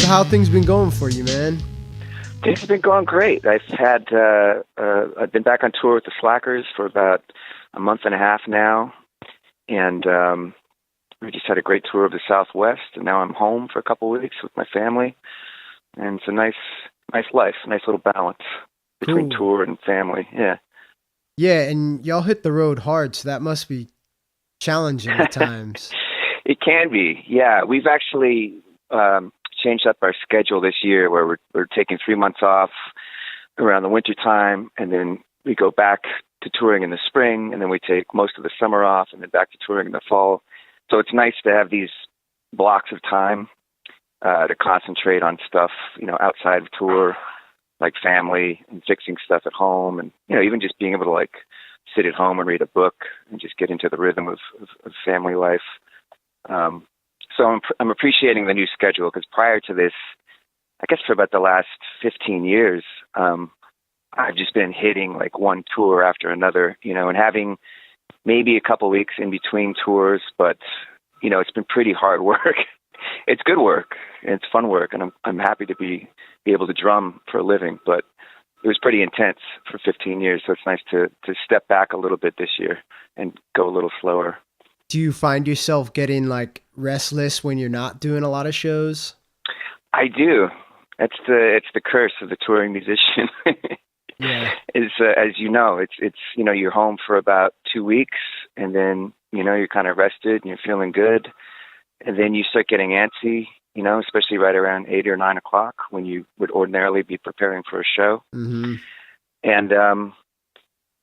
how things been going for you, man? Things have been going great. I've been back on tour with the Slackers for about a month and a half now, and we just had a great tour of the Southwest, and now I'm home for a couple of weeks with my family, and it's a nice life, a nice little balance between tour and family. Yeah. Yeah, and y'all hit the road hard, so that must be challenging at times. It can be. Yeah, we've actually changed up our schedule this year, where we're taking 3 months off around the winter time, and then we go back to touring in the spring, and then we take most of the summer off, and then back to touring in the fall. So it's nice to have these blocks of time to concentrate on stuff, outside of tour, like family and fixing stuff at home, and even just being able to like sit at home and read a book and just get into the rhythm of family life. So I'm appreciating the new schedule, because prior to this, I guess for about the last 15 years, I've just been hitting like one tour after another, and having maybe a couple weeks in between tours, but it's been pretty hard work. It's good work and it's fun work, and I'm happy to be able to drum for a living, but it was pretty intense for 15 years, so it's nice to step back a little bit this year and go a little slower. Do you find yourself getting like restless when you're not doing a lot of shows? I do. It's the curse of the touring musician. Yeah. Is as you know, it's you're home for about 2 weeks, and then you're kind of rested and you're feeling good, and then you start getting antsy, especially right around 8 or 9 o'clock when you would ordinarily be preparing for a show. Mm-hmm. And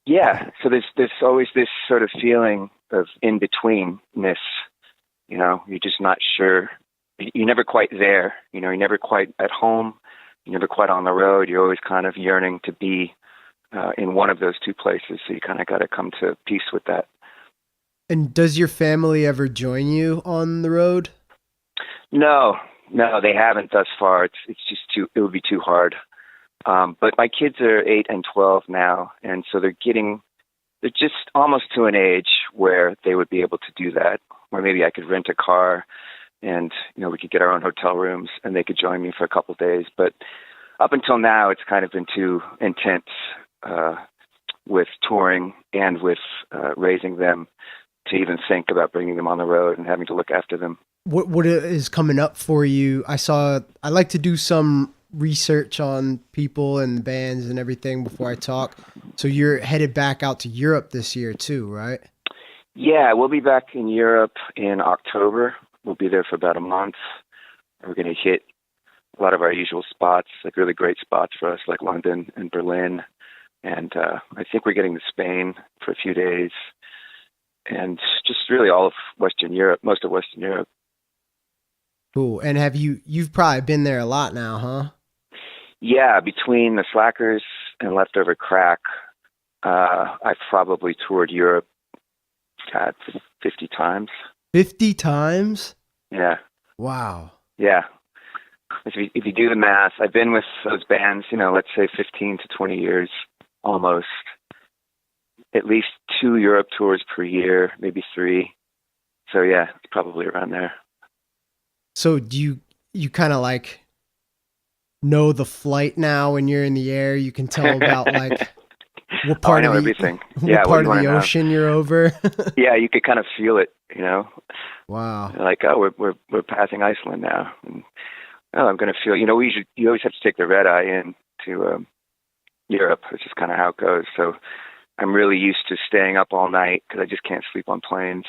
yeah, so there's always this sort of feeling of in-betweenness. You're just not sure. You're never quite there. You're never quite at home. You're never quite on the road. You're always kind of yearning to be in one of those two places. So you kind of got to come to peace with that. And does your family ever join you on the road? No, they haven't thus far. It's just it would be too hard. But my kids are 8 and 12 now, and so they're just almost to an age where they would be able to do that, where maybe I could rent a car and, we could get our own hotel rooms and they could join me for a couple of days. But up until now, it's kind of been too intense with touring and with raising them to even think about bringing them on the road and having to look after them. What is coming up for you? I like to do some research on people and bands and everything before I talk. So you're headed back out to Europe this year too, right? Yeah, we'll be back in Europe in October. We'll be there for about a month. We're going to hit a lot of our usual spots, like really great spots for us, like London and Berlin. And I think we're getting to Spain for a few days, and just really all of Western Europe, most of Western Europe. Cool. And you've probably been there a lot now, huh? Yeah, between the Slackers and Leftover Crack, I've probably toured Europe 50 times. 50 times? Yeah. Wow. Yeah. If you do the math, I've been with those bands, let's say 15 to 20 years almost. At least 2 Europe tours per year, maybe 3. So yeah, it's probably around there. So do you kind of like know the flight now when you're in the air? You can tell about like what part I know of the, everything. What part of the ocean you're over? Yeah, you could kind of feel it, Wow. Like, oh, we're passing Iceland now. And, oh, I'm going to feel, you always have to take the red eye in to Europe. It's just kind of how it goes. So I'm really used to staying up all night because I just can't sleep on planes.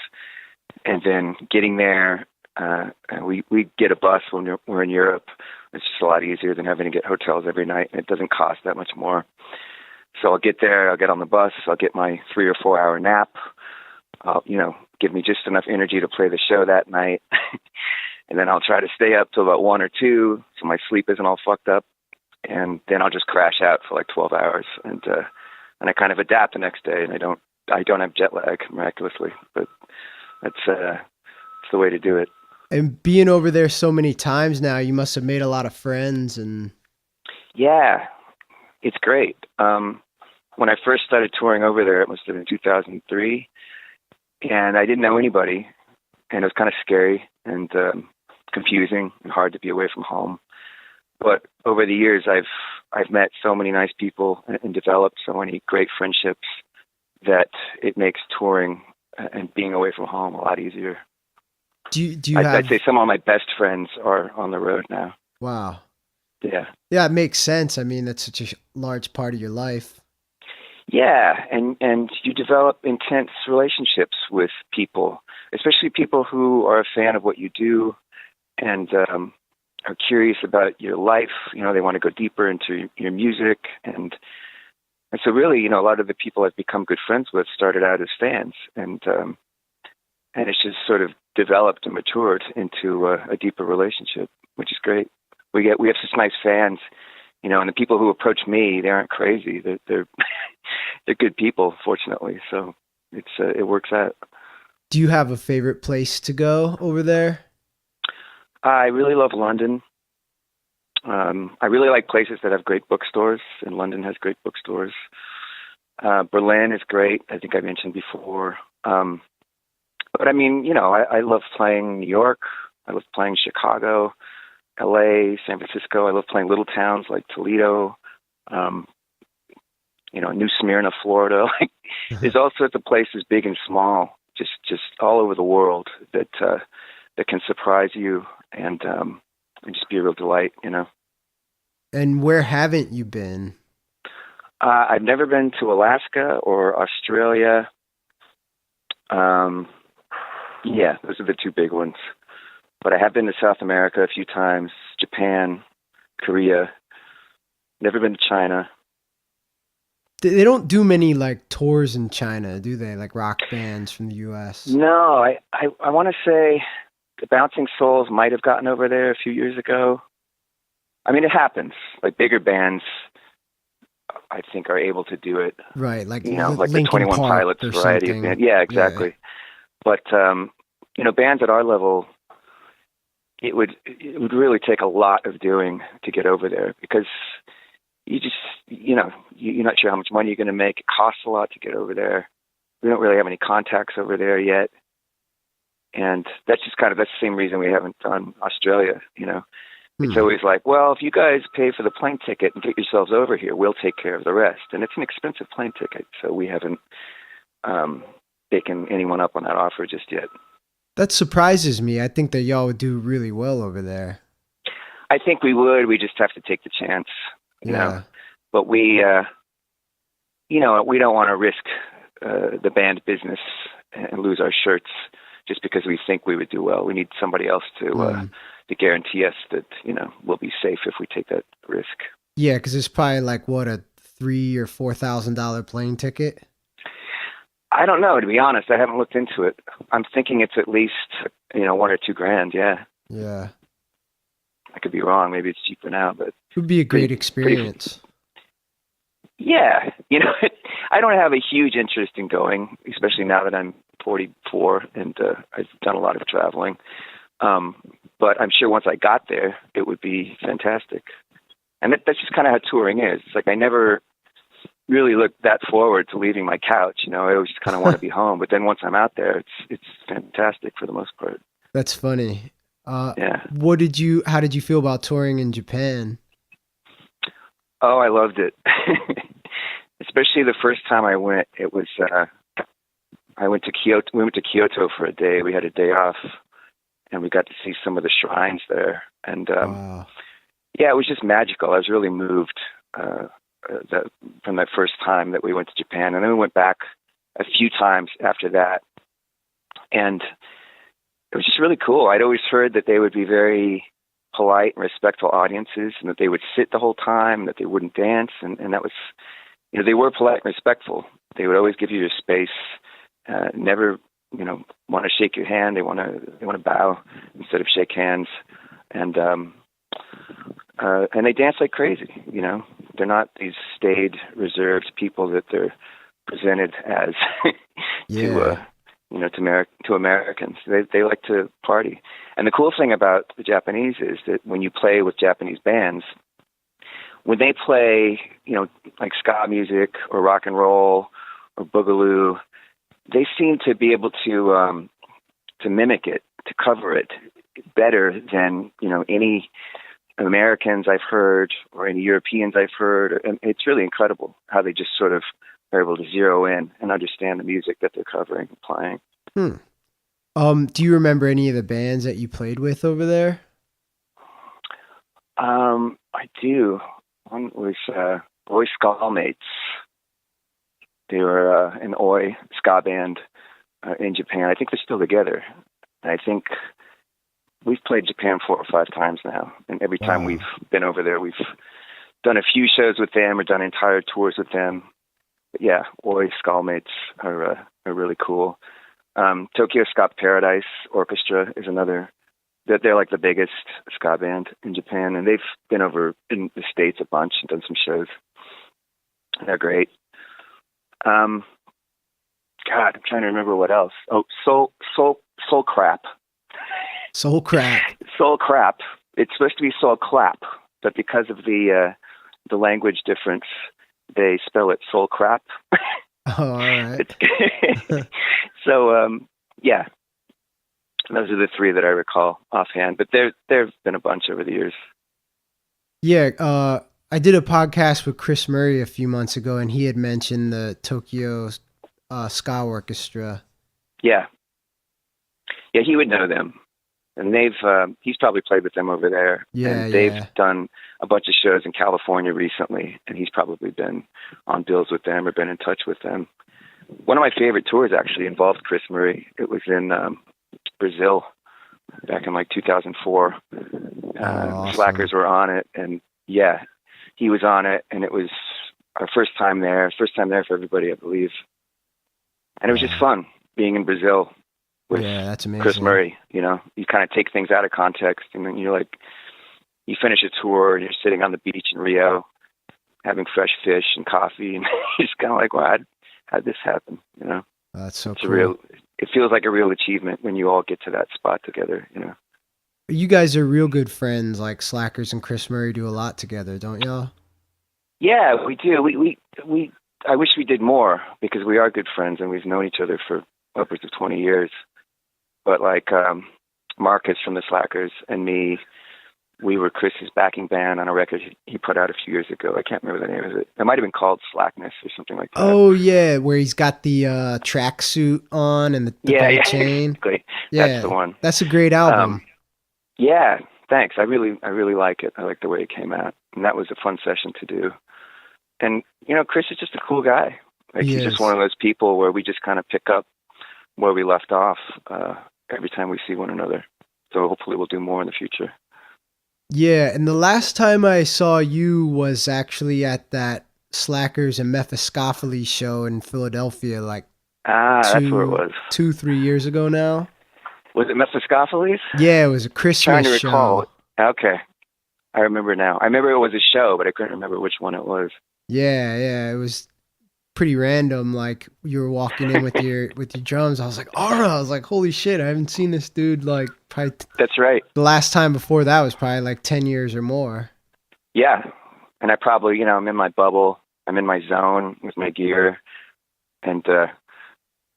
And then getting there, we get a bus when we're in Europe. It's just a lot easier than having to get hotels every night, and it doesn't cost that much more. So I'll get there, I'll get on the bus, I'll get my 3 or 4 hour nap. Give me just enough energy to play the show that night. And then I'll try to stay up till about 1 or 2 so my sleep isn't all fucked up. And then I'll just crash out for like 12 hours. And I kind of adapt the next day, and I don't have jet lag, miraculously. But that's the way to do it. And being over there so many times now, you must have made a lot of friends. And yeah, it's great. When I first started touring over there, it must have been 2003, and I didn't know anybody, and it was kind of scary and confusing and hard to be away from home. But over the years, I've met so many nice people and developed so many great friendships that it makes touring and being away from home a lot easier. Do you I'd have? say some of my best friends are on the road now. Wow. Yeah. Yeah, it makes sense. I mean, that's such a large part of your life. Yeah, and you develop intense relationships with people, especially people who are a fan of what you do and are curious about your life. You know, they want to go deeper into your music, and so really, you know, a lot of the people I've become good friends with started out as fans, and it's just sort of developed and matured into a deeper relationship, which is great. We have such nice fans, you know, and the people who approach me, they aren't crazy. They're they're good people, fortunately. So it works out. Do you have a favorite place to go over there? I really love London. I really like places that have great bookstores, and London has great bookstores. Berlin is great. I think I mentioned before. But I mean, you know, I love playing New York. I love playing Chicago, LA, San Francisco. I love playing little towns like Toledo, you know, New Smyrna, Florida. Like, there's all sorts of places, big and small, just all over the world that can surprise you and just be a real delight, you know. And where haven't you been? I've never been to Alaska or Australia. Yeah, those are the two big ones. But I have been to South America a few times, Japan, Korea. Never been to China. They don't do many like tours in China, do they? Like rock bands from the U.S. No, I want to say the Bouncing Souls might have gotten over there a few years ago. I mean, it happens. Like bigger bands, I think, are able to do it. Right, like you know, like Linkin the 21 Park Pilots or variety of something. band. Yeah, exactly. Yeah. But you know, bands at our level, it would really take a lot of doing to get over there because you just, you know, you're not sure how much money you're going to make. It costs a lot to get over there. We don't really have any contacts over there yet. And that's the same reason we haven't done Australia, you know. It's always like, well, if you guys pay for the plane ticket and get yourselves over here, we'll take care of the rest. And it's an expensive plane ticket, so we haven't taken anyone up on that offer just yet. That surprises me. I think that y'all would do really well over there. I think we would. We just have to take the chance, you know. But we, you know, we don't want to risk the band business and lose our shirts just because we think we would do well. We need somebody else to guarantee us that, you know, we'll be safe if we take that risk. Yeah, because it's probably like what, a $3,000 or $4,000 plane ticket. I don't know, to be honest. I haven't looked into it. I'm thinking it's at least, you know, $1,000 or $2,000. Yeah. Yeah. I could be wrong. Maybe it's cheaper now, but it would be a great experience. Yeah, you know, I don't have a huge interest in going, especially now that I'm 44 and I've done a lot of traveling. But I'm sure once I got there, it would be fantastic. And that's just kind of how touring is. It's like I never really look that forward to leaving my couch. You know, I always just kind of want to be home. But then once I'm out there, it's fantastic for the most part. That's funny. Yeah. How did you feel about touring in Japan? Oh, I loved it. Especially the first time I went. It was I went to Kyoto. We went to Kyoto for a day. We had a day off, and we got to see some of the shrines there. And Wow. yeah, it was just magical. I was really moved from that first time that we went to Japan, and then we went back a few times after that. And it was just really cool. I'd always heard that they would be very polite and respectful audiences, and that they would sit the whole time, and that they wouldn't dance, and that was, you know, they were polite and respectful. They would always give you your space, never, you know, want to shake your hand. They want to bow instead of shake hands, and they dance like crazy. You know, they're not these staid, reserved people that they're presented as to Americans. They like to party. And the cool thing about the Japanese is that when you play with Japanese bands, when they play, you know, like ska music or rock and roll or boogaloo, they seem to be able to mimic it, to cover it better than, you know, any Americans I've heard or any Europeans I've heard. And it's really incredible how they just sort of are able to zero in and understand the music that they're covering and playing. Do you remember any of the bands that you played with over there? I do. One was Oi Skullmates. They were an Oi ska band in Japan. I think they're still together. And I think we've played Japan 4 or 5 times now. And every time we've been over there, we've done a few shows with them or done entire tours with them. But yeah, Oi Skullmates are really cool. Tokyo Ska Paradise Orchestra is another. They're like the biggest ska band in Japan, and they've been over in the States a bunch and done some shows. They're great. God, I'm trying to remember what else. Oh, Soul Crap. Soul Crap. Soul Crap. It's supposed to be Soul Clap, but because of the language difference, they spell it Soul Crap. Oh, all right. So, yeah. Those are the 3 that I recall offhand, but there've been a bunch over the years. Yeah, I did a podcast with Chris Murray a few months ago, and he had mentioned the Tokyo Ska Orchestra. Yeah, he would know them, and he's probably played with them over there. Yeah, and they've done a bunch of shows in California recently, and he's probably been on bills with them or been in touch with them. One of my favorite tours actually involved Chris Murray. It was in Brazil back in like 2004. Awesome. Slackers were on it, and yeah, he was on it, and it was our first time there for everybody, I believe. And it was just fun being in Brazil with that's amazing. Chris Murray. You know, you kind of take things out of context, and then you're like, you finish a tour and you're sitting on the beach in Rio having fresh fish and coffee, and you're just kind of like, wow, how'd this happen? You know, that's so it's cool. It feels like a real achievement when you all get to that spot together, you know. You guys are real good friends, like Slackers and Chris Murray do a lot together, don't y'all? Yeah, we do. We I wish we did more because we are good friends and we've known each other for upwards of 20 years. But like Marcus from the Slackers and me, we were Chris's backing band on a record he put out a few years ago. I can't remember the name of it. It might have been called Slackness or something like that. Oh, yeah, where he's got the tracksuit on and the gold chain. Exactly. Yeah, that's the one. That's a great album. Yeah, thanks. I really like it. I like the way it came out. And that was a fun session to do. And, you know, Chris is just a cool guy. Like, he's just one of those people where we just kind of pick up where we left off every time we see one another. So hopefully we'll do more in the future. Yeah, and the last time I saw you was actually at that Slackers and Mephistopheles show in Philadelphia, like that's where it was. 2-3 years ago now. Was it Mephistopheles? Yeah, it was a Christmas show. I'm trying to recall. Okay. I remember now. I remember it was a show, but I couldn't remember which one it was. Yeah, it was pretty random. Like, you were walking in with your drums. I was like, Ara! I was like, holy shit, I haven't seen this dude, like, probably... That's right. The last time before that was probably, like, 10 years or more. Yeah. And I probably, you know, I'm in my bubble. I'm in my zone with my gear. And,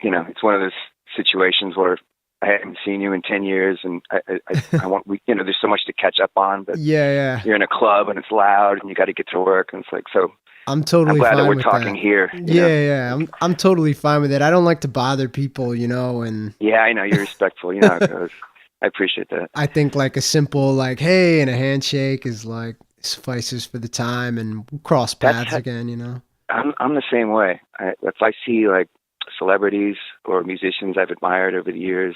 you know, it's one of those situations where I haven't seen you in 10 years, and I want, you know, there's so much to catch up on, but yeah, you're in a club and it's loud and you got to get to work, and it's like, so I'm totally glad fine that we're with talking that. here. Yeah. I'm totally fine with it. I don't like to bother people, you know, and yeah, I know you're respectful. You know how it goes. I appreciate that. I think like a simple like hey and a handshake is like suffices for the time, and we'll cross paths again, you know. I'm the same way. If I see like celebrities or musicians I've admired over the years,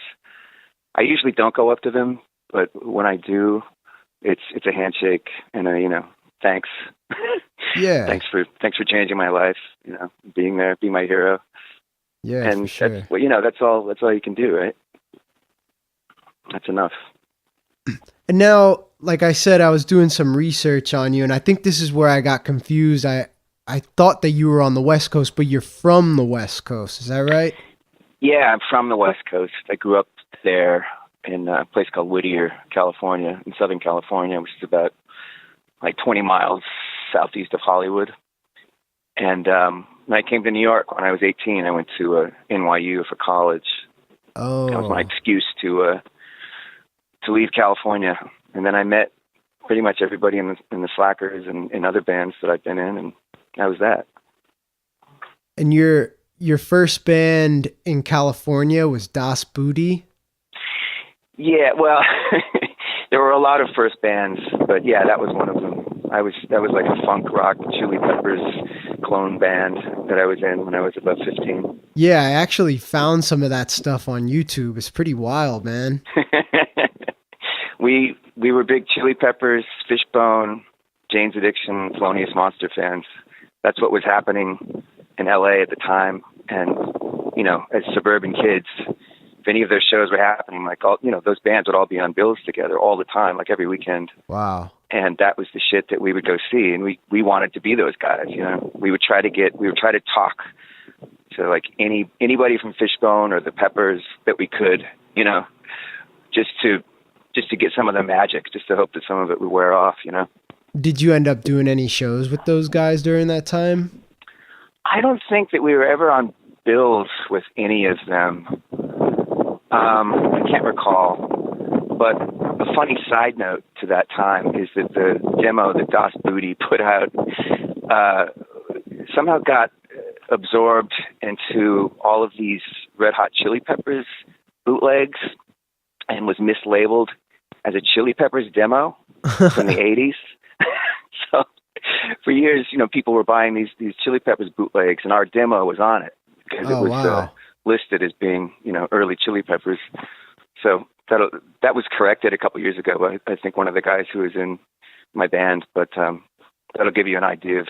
I usually don't go up to them, but when I do, it's a handshake and a, you know, thanks. Yeah. thanks for changing my life, you know, being there, be my hero. Yeah, and for sure. that's, well, you know, that's all you can do, right? That's enough. And now, like I said, I was doing some research on you, and I think this is where I got confused. I thought that you were on the West Coast, but you're from the West Coast. Is that right? Yeah, I'm from the West Coast. I grew up there in a place called Whittier, California, in Southern California, which is about like 20 miles southeast of Hollywood. And when I came to New York when I was 18, I went to NYU for college. Oh. That was my excuse to leave California. And then I met pretty much everybody in the Slackers and in other bands that I've been in, and that was that. And your first band in California was Das Booty? Yeah, well, there were a lot of first bands, but yeah, that was one of them. That was like a funk rock Chili Peppers clone band that I was in when I was about 15. Yeah, I actually found some of that stuff on YouTube. It's pretty wild, man. We were big Chili Peppers, Fishbone, Jane's Addiction, Thelonious Monster fans. That's what was happening in LA at the time. And, you know, as suburban kids, if any of their shows were happening, like all, you know, those bands would all be on bills together all the time, like every weekend. Wow. And that was the shit that we would go see. And we wanted to be those guys, you know. We would try to talk to like anybody from Fishbone or the Peppers that we could, you know, just to get some of the magic, just to hope that some of it would wear off, you know. Did you end up doing any shows with those guys during that time? I don't think that we were ever on bills with any of them. I can't recall. But a funny side note to that time is that the demo that Das Booty put out somehow got absorbed into all of these Red Hot Chili Peppers bootlegs and was mislabeled as a Chili Peppers demo from the 80s. So for years, you know, people were buying these Chili Peppers bootlegs, and our demo was on it because it was listed as being, you know, early Chili Peppers. So that was corrected a couple years ago. I think one of the guys who was in my band, but that'll give you an idea of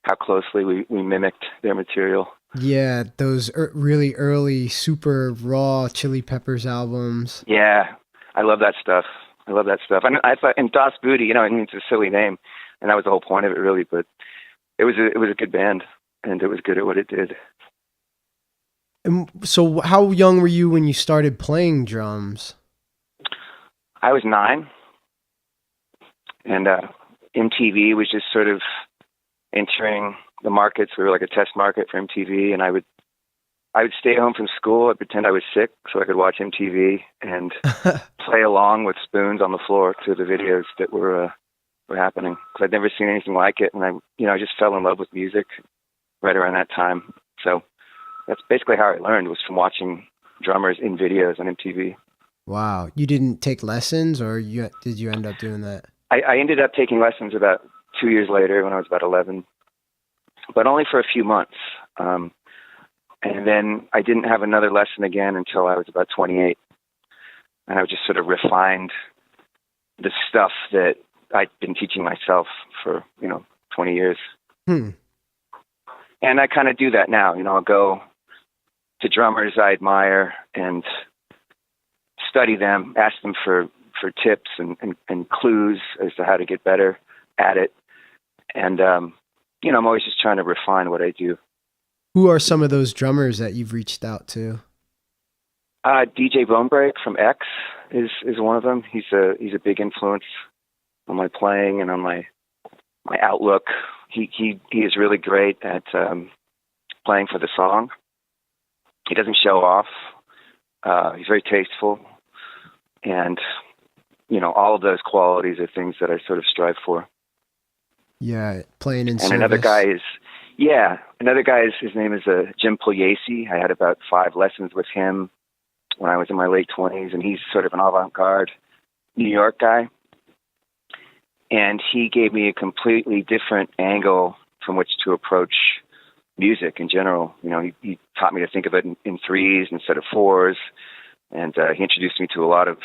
how closely we mimicked their material. Yeah, those really early, super raw Chili Peppers albums. Yeah, I love that stuff. I thought, and Das Booty, you know, I mean, it's a silly name, and that was the whole point of it, really. But it was a good band, and it was good at what it did. And so, how young were you when you started playing drums? I was 9, and MTV was just sort of entering the markets. We were like a test market for MTV, and I would stay home from school. I'd pretend I was sick so I could watch MTV and play along with spoons on the floor to the videos that were happening. Because I'd never seen anything like it, and I just fell in love with music right around that time. So that's basically how I learned, was from watching drummers in videos on MTV. Wow. You didn't take lessons, or did you end up doing that? I ended up taking lessons about 2 years later when I was about 11, but only for a few months. And then I didn't have another lesson again until I was about 28. And I just sort of refined the stuff that I'd been teaching myself for, 20 years. And I kind of do that now. I'll go to drummers I admire and study them, ask them for tips and clues as to how to get better at it. And, I'm always just trying to refine what I do. Who are some of those drummers that you've reached out to? DJ Bonebreak from X is one of them. He's a big influence on my playing and on my outlook. He is really great at playing for the song. He doesn't show off. He's very tasteful, and all of those qualities are things that I sort of strive for. Yeah, playing in and service. Another guy is his name is Jim Pugliese. I had about 5 lessons with him when I was in my late 20s, and he's sort of an avant-garde New York guy. And he gave me a completely different angle from which to approach music in general. He taught me to think of it in threes instead of fours, and he introduced me to a lot of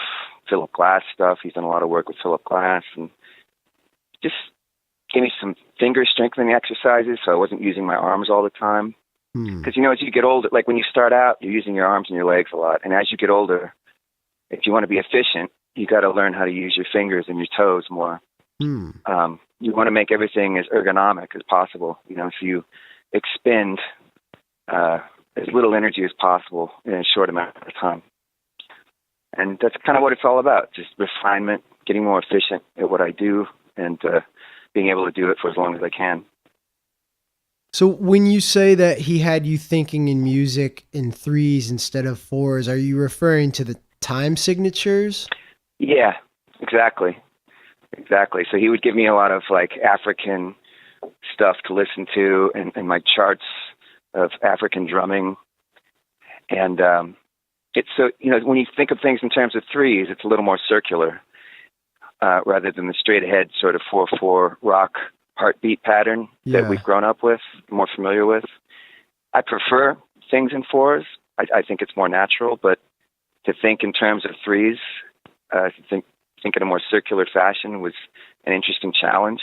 Philip Glass stuff. He's done a lot of work with Philip Glass, and just gave me some finger strengthening exercises so I wasn't using my arms all the time. Because, as you get older, like when you start out, you're using your arms and your legs a lot. And as you get older, if you want to be efficient, you got to learn how to use your fingers and your toes more. You want to make everything as ergonomic as possible, so you expend as little energy as possible in a short amount of time. And that's kind of what it's all about, just refinement, getting more efficient at what I do, and being able to do it for as long as I can. So when you say that he had you thinking in music in threes instead of fours, are you referring to the time signatures? Yeah, exactly. exactly. So he would give me a lot of like African stuff to listen to, and like charts of African drumming. And it's so, when you think of things in terms of threes, it's a little more circular rather than the straight ahead sort of 4/4 rock heartbeat pattern that we've grown up with, more familiar with. I prefer things in fours. I think it's more natural, but to think in terms of threes, to think in a more circular fashion was an interesting challenge.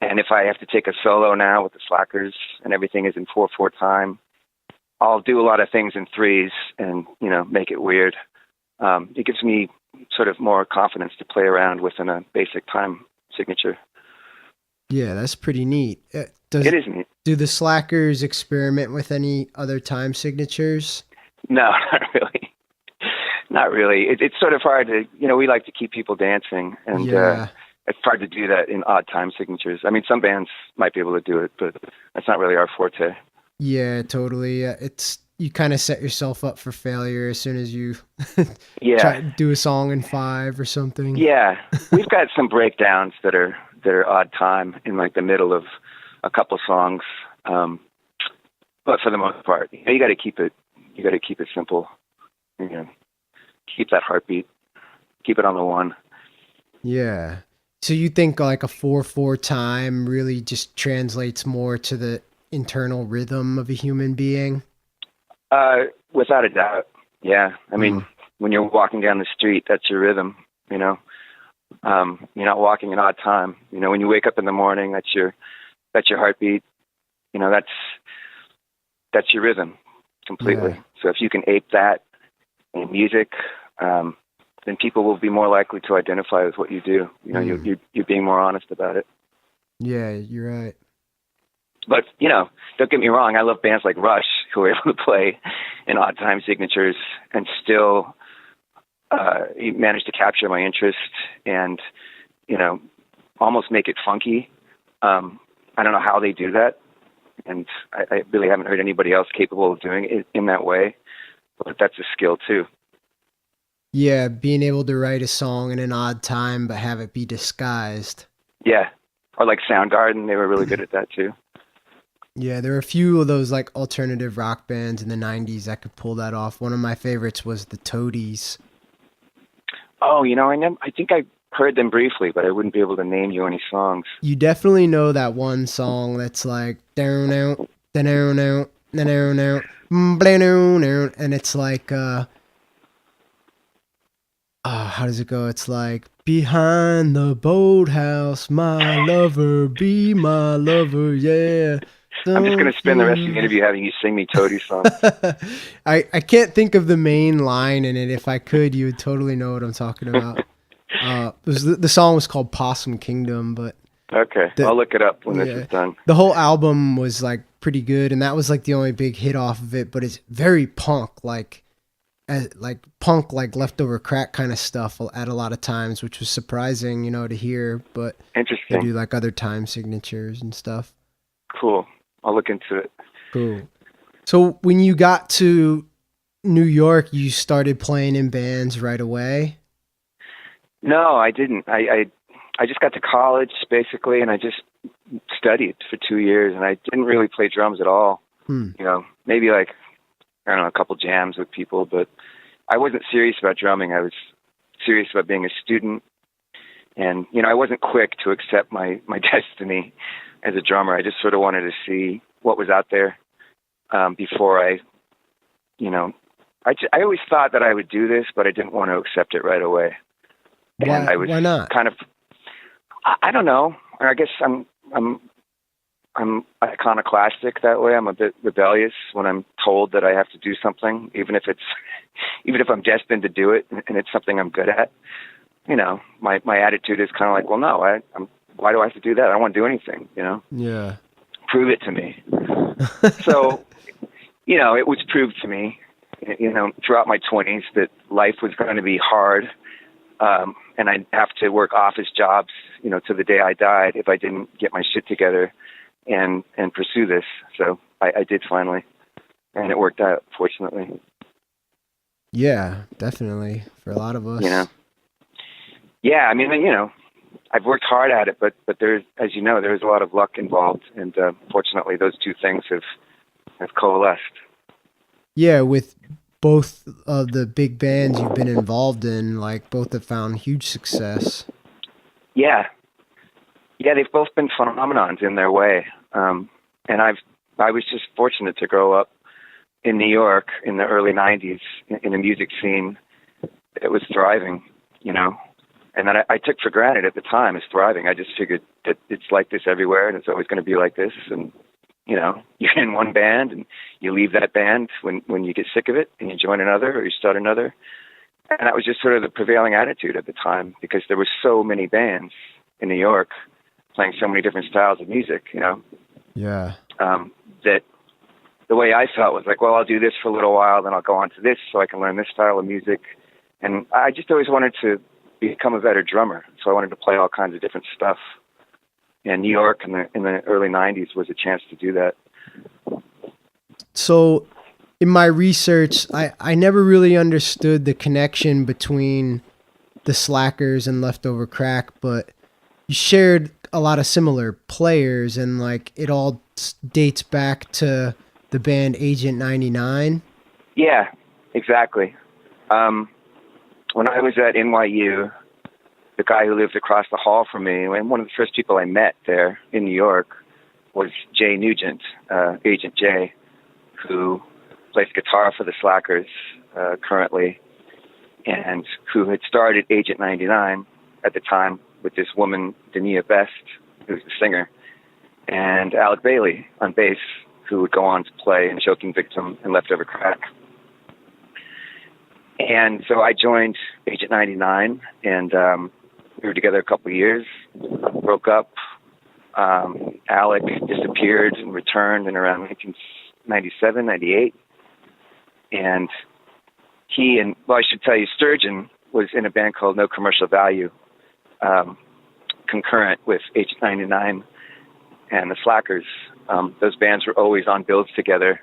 And if I have to take a solo now with the slackers and everything is in 4/4 time, I'll do a lot of things in threes and, make it weird. It gives me sort of more confidence to play around within a basic time signature. Yeah, that's pretty neat. It is neat. Do the slackers experiment with any other time signatures? No, not really. Not really. It's sort of hard to, we like to keep people dancing, and it's hard to do that in odd time signatures. I mean, some bands might be able to do it, but that's not really our forte. Yeah, totally. You kind of set yourself up for failure as soon as you try to do a song in 5 or something. Yeah, we've got some breakdowns that are odd time in like the middle of a couple songs, but for the most part, you got to keep it. You got to keep it simple. Keep that heartbeat. Keep it on the one. Yeah. So you think like a 4/4 time really just translates more to the internal rhythm of a human being? Without a doubt. Yeah. I mean, when you're walking down the street, that's your rhythm, you're not walking in odd time. When you wake up in the morning, that's your heartbeat. That's your rhythm completely. Yeah. So if you can ape that in music, then people will be more likely to identify with what you do. You're being more honest about it. Yeah, you're right. But, don't get me wrong. I love bands like Rush who are able to play in odd time signatures and still manage to capture my interest and, almost make it funky. I don't know how they do that. And I really haven't heard anybody else capable of doing it in that way. But that's a skill too. Yeah, being able to write a song in an odd time but have it be disguised. Yeah. Or like Soundgarden, they were really good at that too. Yeah, there were a few of those like alternative rock bands in the 90s that could pull that off. One of my favorites was the Toadies. Oh, I think I heard them briefly, but I wouldn't be able to name you any songs. You definitely know that one song that's like down out, down out, down out, and it's like how does it go? It's like, behind the boathouse, my lover, be my lover, yeah. I'm just going to spend the rest of the interview having you sing me Toadies songs. I can't think of the main line in it. If I could, you would totally know what I'm talking about. The song was called Possum Kingdom, but... Okay, I'll look it up when this is done. The whole album was like pretty good, and that was like the only big hit off of it, but it's very punk, like leftover crack kind of stuff at a lot of times, which was surprising, to hear, but interesting. They do like other time signatures and stuff. Cool. I'll look into it. Cool. So when you got to New York, you started playing in bands right away? No, I didn't. I just got to college basically, and I just studied for 2 years, and I didn't really play drums at all. Maybe like, I don't know, a couple jams with people, but I wasn't serious about drumming. I was serious about being a student. And, I wasn't quick to accept my destiny as a drummer. I just sort of wanted to see what was out there before I always thought that I would do this, but I didn't want to accept it right away. And I was why not? kind of, I don't know. I guess I'm iconoclastic that way. I'm a bit rebellious when I'm told that I have to do something, even if I'm destined to do it and it's something I'm good at. My attitude is kind of like, well, no, why do I have to do that? I don't want to do anything, Yeah. Prove it to me. So, it was proved to me, throughout my 20s that life was going to be hard. And I'd have to work office jobs, to the day I died if I didn't get my shit together and pursue this. So I did finally, and it worked out, fortunately. Yeah, definitely. For a lot of us. Yeah, I mean, I've worked hard at it, but there's, as you know, there's a lot of luck involved, and fortunately, those two things have coalesced. Yeah, with both of the big bands you've been involved in, like both have found huge success. Yeah, they've both been phenomenons in their way, and I was just fortunate to grow up in New York in the early '90s in a music scene that was thriving, and that I took for granted at the time as thriving. I just figured that it's like this everywhere, and it's always going to be like this. And you're in one band, and you leave that band when you get sick of it, and you join another, or you start another. And that was just sort of the prevailing attitude at the time, because there were so many bands in New York playing so many different styles of music. Yeah. That the way I felt was like, well, I'll do this for a little while, then I'll go on to this so I can learn this style of music. And I just always wanted to become a better drummer, so I wanted to play all kinds of different stuff. And New York in the early '90s was a chance to do that. So, in my research, I never really understood the connection between the Slackers and Leftover Crack, but you shared a lot of similar players, and like it all dates back to the band Agent 99. Yeah, exactly. When I was at NYU, the guy who lived across the hall from me, and one of the first people I met there in New York, was Jay Nugent, Agent Jay, who plays guitar for the Slackers currently, and who had started Agent 99 at the time with this woman, Dania Best, who's the singer, and Alec Bailey on bass, who would go on to play in Choking Victim and Leftover Crack. And so I joined Agent 99, and we were together a couple of years, broke up. Alec disappeared and returned in around 1997, 98. And I should tell you, Sturgeon was in a band called No Commercial Value, concurrent with Agent 99 and the Slackers. Those bands were always on bills together.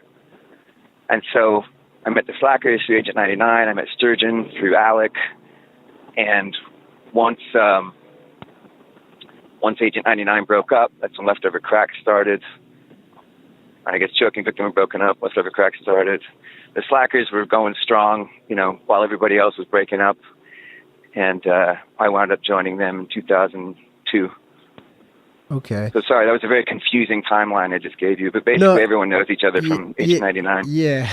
And so I met the Slackers through Agent 99. I met Sturgeon through Alec. And once Agent 99 broke up, that's when Leftover Crack started. I guess Choking Victim were broken up, Leftover Crack started. The Slackers were going strong, while everybody else was breaking up. And I wound up joining them in 2002. Okay. So sorry, that was a very confusing timeline I just gave you, but basically everyone knows each other from Agent 99. Yeah.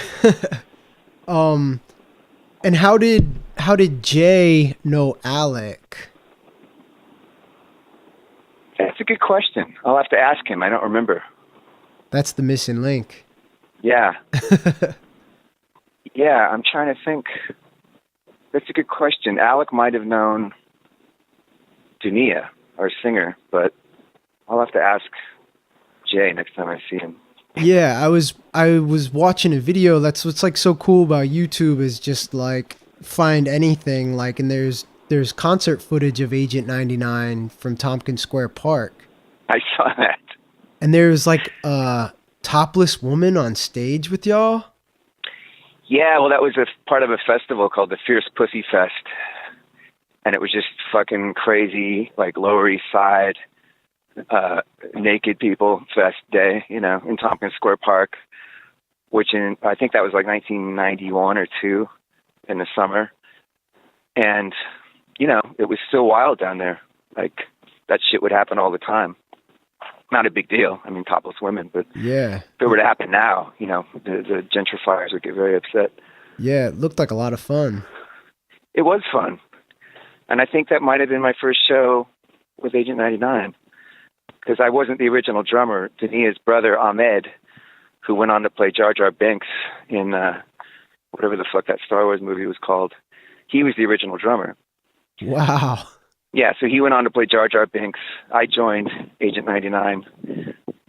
And how did Jay know Alec? That's a good question. I'll have to ask him. I don't remember. That's the missing link. Yeah. Yeah, I'm trying to think. That's a good question. Alec might have known Dunia, our singer, but I'll have to ask Jay next time I see him. Yeah, I was watching a video. That's what's like so cool about YouTube, is just like find anything, like, and there's concert footage of Agent 99 from Tompkins Square Park. I saw that. And there's like a topless woman on stage with y'all. Yeah, well, that was a part of a festival called the Fierce Pussy Fest, and it was just fucking crazy, like Lower East Side, naked people fest day, in Tompkins Square Park, I think that was like 1991 or 2 in the summer. And, it was still wild down there. Like, that shit would happen all the time. Not a big deal. I mean, topless women, but yeah, if it were to happen now, the gentrifiers would get very upset. Yeah, it looked like a lot of fun. It was fun. And I think that might have been my first show with Agent 99, because I wasn't the original drummer. Dania's brother, Ahmed, who went on to play Jar Jar Binks in whatever the fuck that Star Wars movie was called, he was the original drummer. Wow. Yeah, so he went on to play Jar Jar Binks. I joined Agent 99,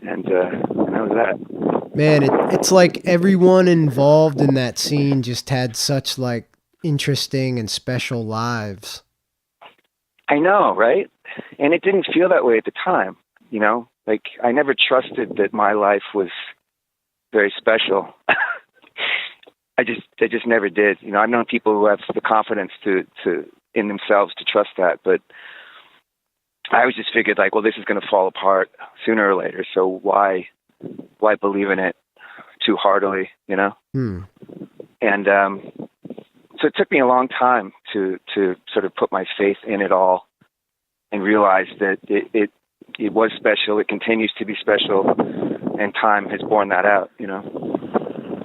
and that was that. Man, it's like everyone involved in that scene just had such like interesting and special lives. I know, right? And it didn't feel that way at the time, Like, I never trusted that my life was very special. I just never did. I've known people who have the confidence to in themselves to trust that, but I always just figured like, well, this is going to fall apart sooner or later. So why believe in it too heartily, you know? And so it took me a long time to sort of put my faith in it all and realize that it was special. It continues to be special, and time has borne that out, you know?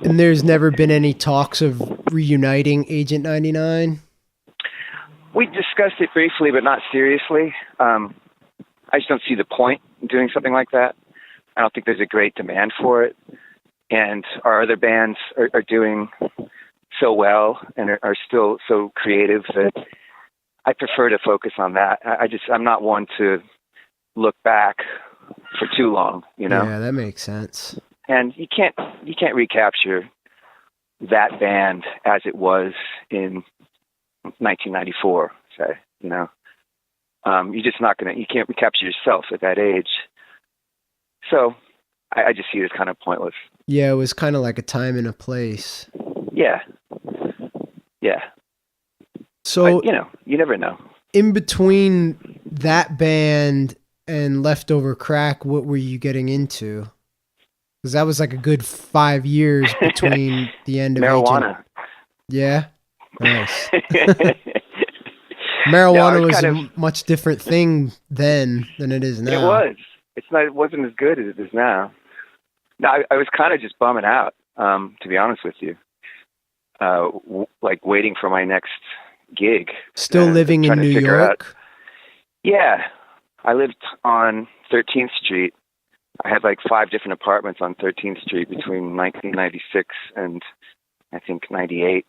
And there's never been any talks of reuniting Agent 99? We discussed it briefly, but not seriously. I just don't see the point in doing something like that. I don't think there's a great demand for it. And our other bands are doing so well and are still so creative that I prefer to focus on that. I'm not one to look back for too long, you know? Yeah, that makes sense. And you can't recapture that band as it was in 1994, say, you know? You're just not you can't recapture yourself at that age. So I just see it as kind of pointless. Yeah, it was kind of like a time and a place. Yeah. So, but, you know, you never know. In between that band and Leftover Crack, what were you getting into? Because that was like a good 5 years between the end of marijuana. Agent. Yeah? Nice. Marijuana was a much different thing then than it is now. It was. It wasn't as good as it is now. No, I was kind of just bumming out, to be honest with you. Like waiting for my next gig. Still living in New York? Yeah. I lived on 13th Street. I had like 5 different apartments on 13th Street between 1996 and I think 98.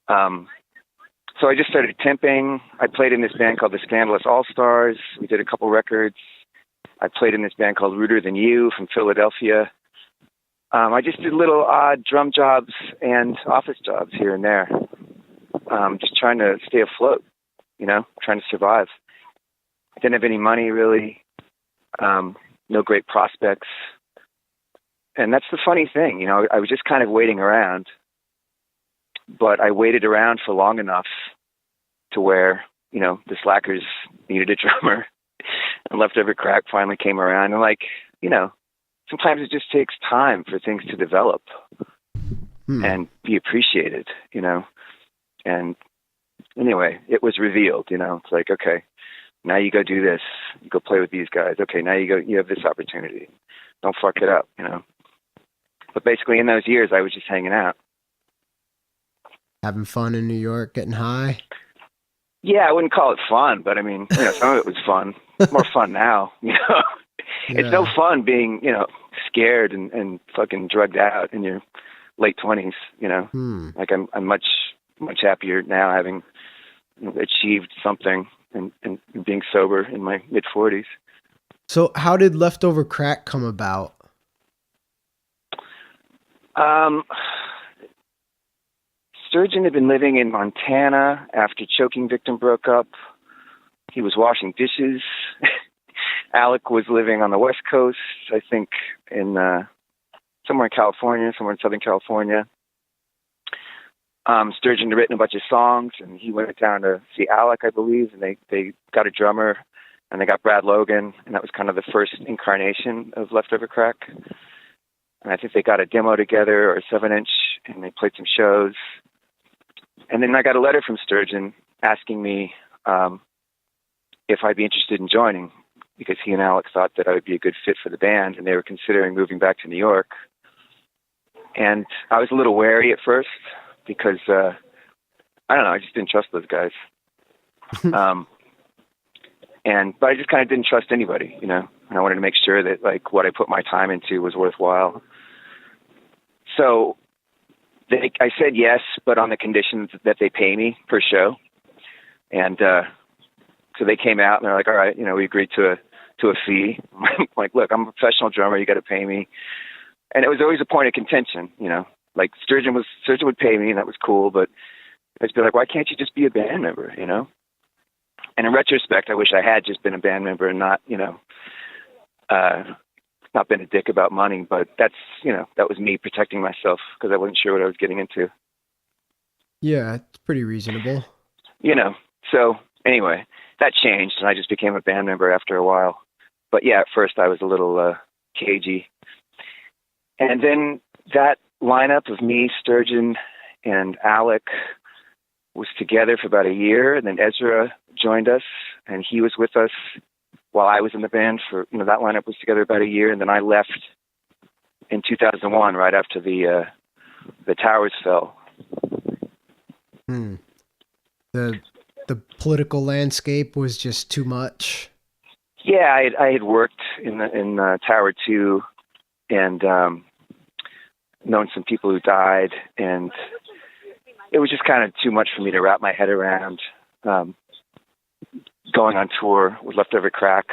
So I just started temping. I played in this band called the Scandalous All-Stars. We did a couple records. I played in this band called Ruder Than You from Philadelphia. I just did little odd drum jobs and office jobs here and there. Just trying to stay afloat, you know, trying to survive. I didn't have any money really. No great prospects. And that's the funny thing, you know, I was just kind of waiting around, but I waited around for long enough to where, you know, the Slackers needed a drummer and Leftover Crack finally came around. And like, you know, sometimes it just takes time for things to develop and be appreciated, you know? And anyway, it was revealed, you know, it's like, okay, now you go do this, you go play with these guys. Okay, now you have this opportunity. Don't fuck it up, you know? But basically in those years, I was just hanging out. Having fun in New York, getting high? Yeah, I wouldn't call it fun, but I mean, you know, some of it was fun. It's more fun now, you know? Yeah. It's no fun being, you know, scared and fucking drugged out in your late 20s, you know? Like I'm much happier now having achieved something and being sober in my mid-40s. So how did Leftover Crack come about? Sturgeon had been living in Montana after Choking Victim broke up. He was washing dishes. Alec was living on the West Coast, I think in somewhere in California, somewhere in Southern California. Sturgeon had written a bunch of songs, and he went down to see Alec, I believe, and they got a drummer, and they got Brad Logan, and that was kind of the first incarnation of Leftover Crack. And I think they got a demo together, or a 7-inch, and they played some shows. And then I got a letter from Sturgeon asking me if I'd be interested in joining, because he and Alec thought that I would be a good fit for the band, and they were considering moving back to New York. And I was a little wary at first, because, I don't know, I just didn't trust those guys. But I just kind of didn't trust anybody, you know, and I wanted to make sure that, like, what I put my time into was worthwhile. So I said yes, but on the conditions that they pay me per show. And so they came out and they're like, all right, you know, we agreed to a fee. I'm like, look, I'm a professional drummer. You got to pay me. And it was always a point of contention, you know, like Sturgeon would pay me and that was cool, but I'd be like, why can't you just be a band member, you know? And in retrospect, I wish I had just been a band member and not, you know, not been a dick about money, but that's, you know, that was me protecting myself because I wasn't sure what I was getting into. Yeah, it's pretty reasonable. You know, so anyway, that changed, and I just became a band member after a while. But yeah, at first I was a little cagey. And then that lineup of me, Sturgeon, and Alec was together for about a year, and then Ezra joined us, and he was with us while I was in the band for, that lineup was together about a year, and then I left in 2001, right after the towers fell. The political landscape was just too much. Yeah, I had worked in Tower 2 and known some people who died, and it was just kind of too much for me to wrap my head around, going on tour with Leftover Crack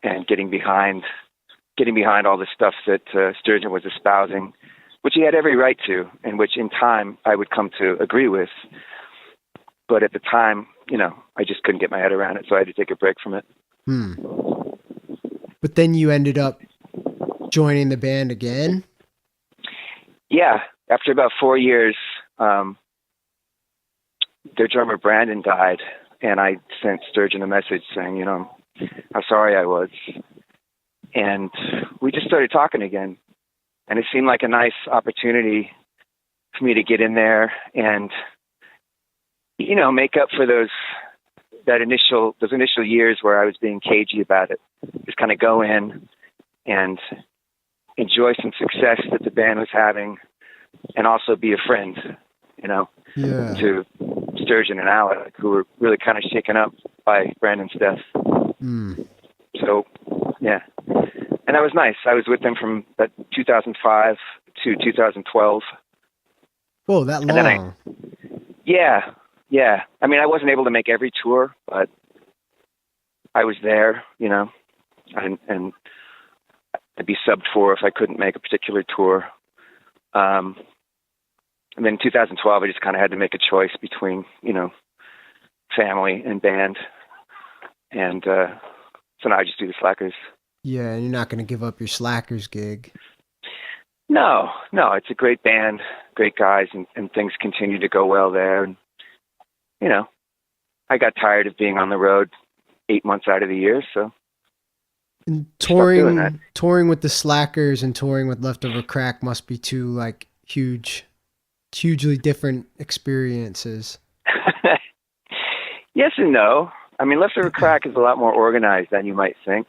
and getting behind all the stuff that Sturgeon was espousing, which he had every right to, and which in time I would come to agree with. But at the time, I just couldn't get my head around it, so I had to take a break from it. But then you ended up joining the band again? Yeah. After about 4 years, their drummer Brandon died, and I sent Sturgeon a message saying, how sorry I was. And we just started talking again. And it seemed like a nice opportunity for me to get in there and, make up for those initial years where I was being cagey about it. Just kind of go in and enjoy some success that the band was having, and also be a friend, to Sturgeon and Alec, who were really kind of shaken up by Brandon's death. So, yeah. And that was nice. I was with them from 2005 to 2012. Whoa, that long. Yeah. I mean, I wasn't able to make every tour, but I was there, and I'd be subbed for if I couldn't make a particular tour. And then in 2012, I just kind of had to make a choice between, family and band. And so now I just do the Slackers. Yeah, and you're not going to give up your Slackers gig. No, it's a great band, great guys, and things continue to go well there. And, I got tired of being on the road 8 months out of the year, so. And touring with the Slackers and touring with Leftover Crack must be two, hugely different experiences. Yes and no. I mean, Leftover Crack is a lot more organized than you might think,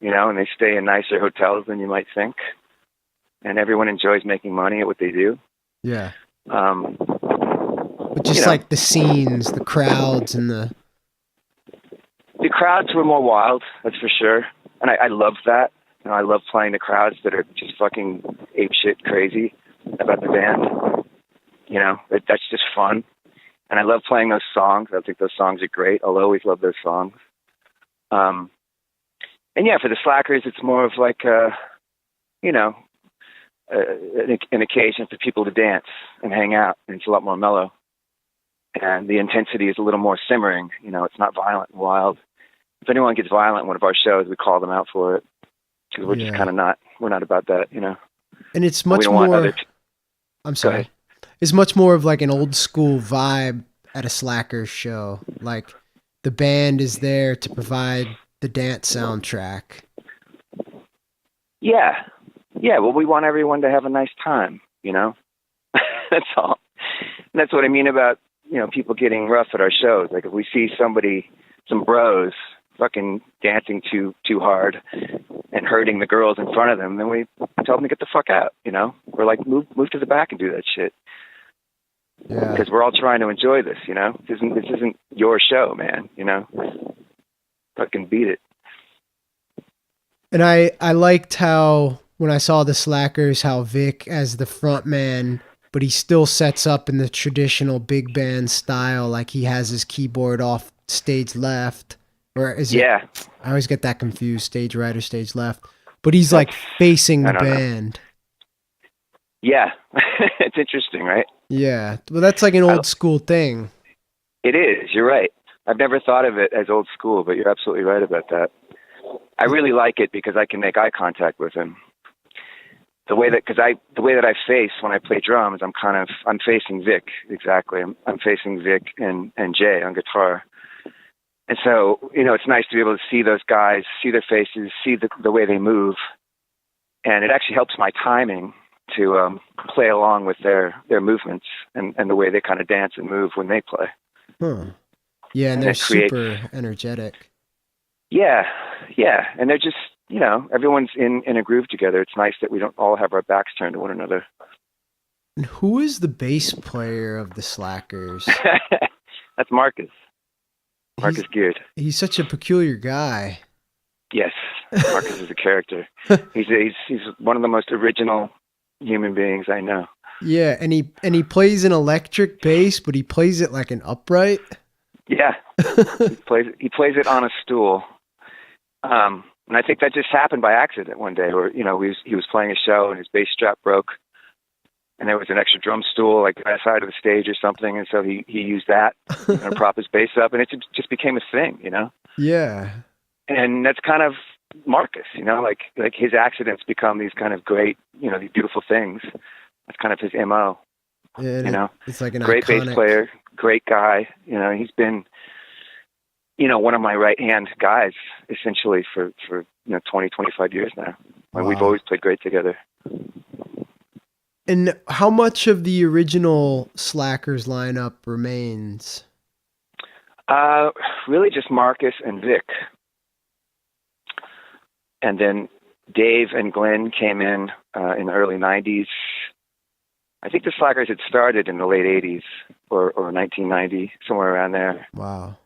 and they stay in nicer hotels than you might think. And everyone enjoys making money at what they do. Yeah. But just like the scenes, the crowds, and the crowds were more wild, that's for sure. And I love that. I love playing the crowds that are just fucking apeshit crazy about the band. That's just fun. And I love playing those songs. I think those songs are great. I'll always love those songs. And yeah, for the Slackers, it's more of like an occasion for people to dance and hang out, and it's a lot more mellow. And the intensity is a little more simmering. It's not violent and wild. If anyone gets violent in one of our shows, we call them out for it, because we're just kind of not. We're not about that, And it's much more. I'm sorry. It's much more of like an old school vibe at a Slackers show. Like the band is there to provide the dance soundtrack. Yeah. Well, we want everyone to have a nice time, That's all. And that's what I mean about, people getting rough at our shows. Like if we see some bros fucking dancing too hard and hurting the girls in front of them, then we tell them to get the fuck out, We're like, move to the back and do that shit. Yeah. Because we're all trying to enjoy this, This isn't your show, man, Fucking beat it. And I liked how, when I saw the Slackers, how Vic as the front man, but he still sets up in the traditional big band style, like he has his keyboard off stage left, or is it? Yeah. I always get that confused, stage right or stage left. But he's like facing the band. Yeah, it's interesting, right? Yeah, well, that's like an old school thing. It is. You're right. I've never thought of it as old school, but you're absolutely right about that. I really like it because I can make eye contact with him. The way that I face when I play drums, I'm facing Vic, exactly. I'm facing Vic and Jay on guitar. And so, it's nice to be able to see those guys, see their faces, see the way they move. And it actually helps my timing to play along with their movements and the way they kind of dance and move when they play. Huh. Yeah, and they're super energetic. Yeah. And they're just, everyone's in a groove together. It's nice that we don't all have our backs turned to one another. And who is the bass player of the Slackers? That's Marcus. Marcus Geard. He's such a peculiar guy. Yes, Marcus is a character. He's one of the most original human beings I know. Yeah, and he plays an electric bass, but he plays it like an upright. Yeah, he plays it on a stool. And I think that just happened by accident one day, where he was playing a show and his bass strap broke, and there was an extra drum stool like on the side of the stage or something, and so he used that to prop his bass up, and it just became a thing, Yeah. And that's kind of Marcus, like his accidents become these kind of great, these beautiful things. That's kind of his MO. Yeah, it's like an great iconic bass player, great guy. He's been, one of my right hand guys essentially for 20, 25 years now. Wow. We've always played great together. And how much of the original Slackers lineup remains? Really just Marcus and Vic. And then Dave and Glenn came in the early 90s. I think the Slackers had started in the late 80s or 1990, somewhere around there. Wow.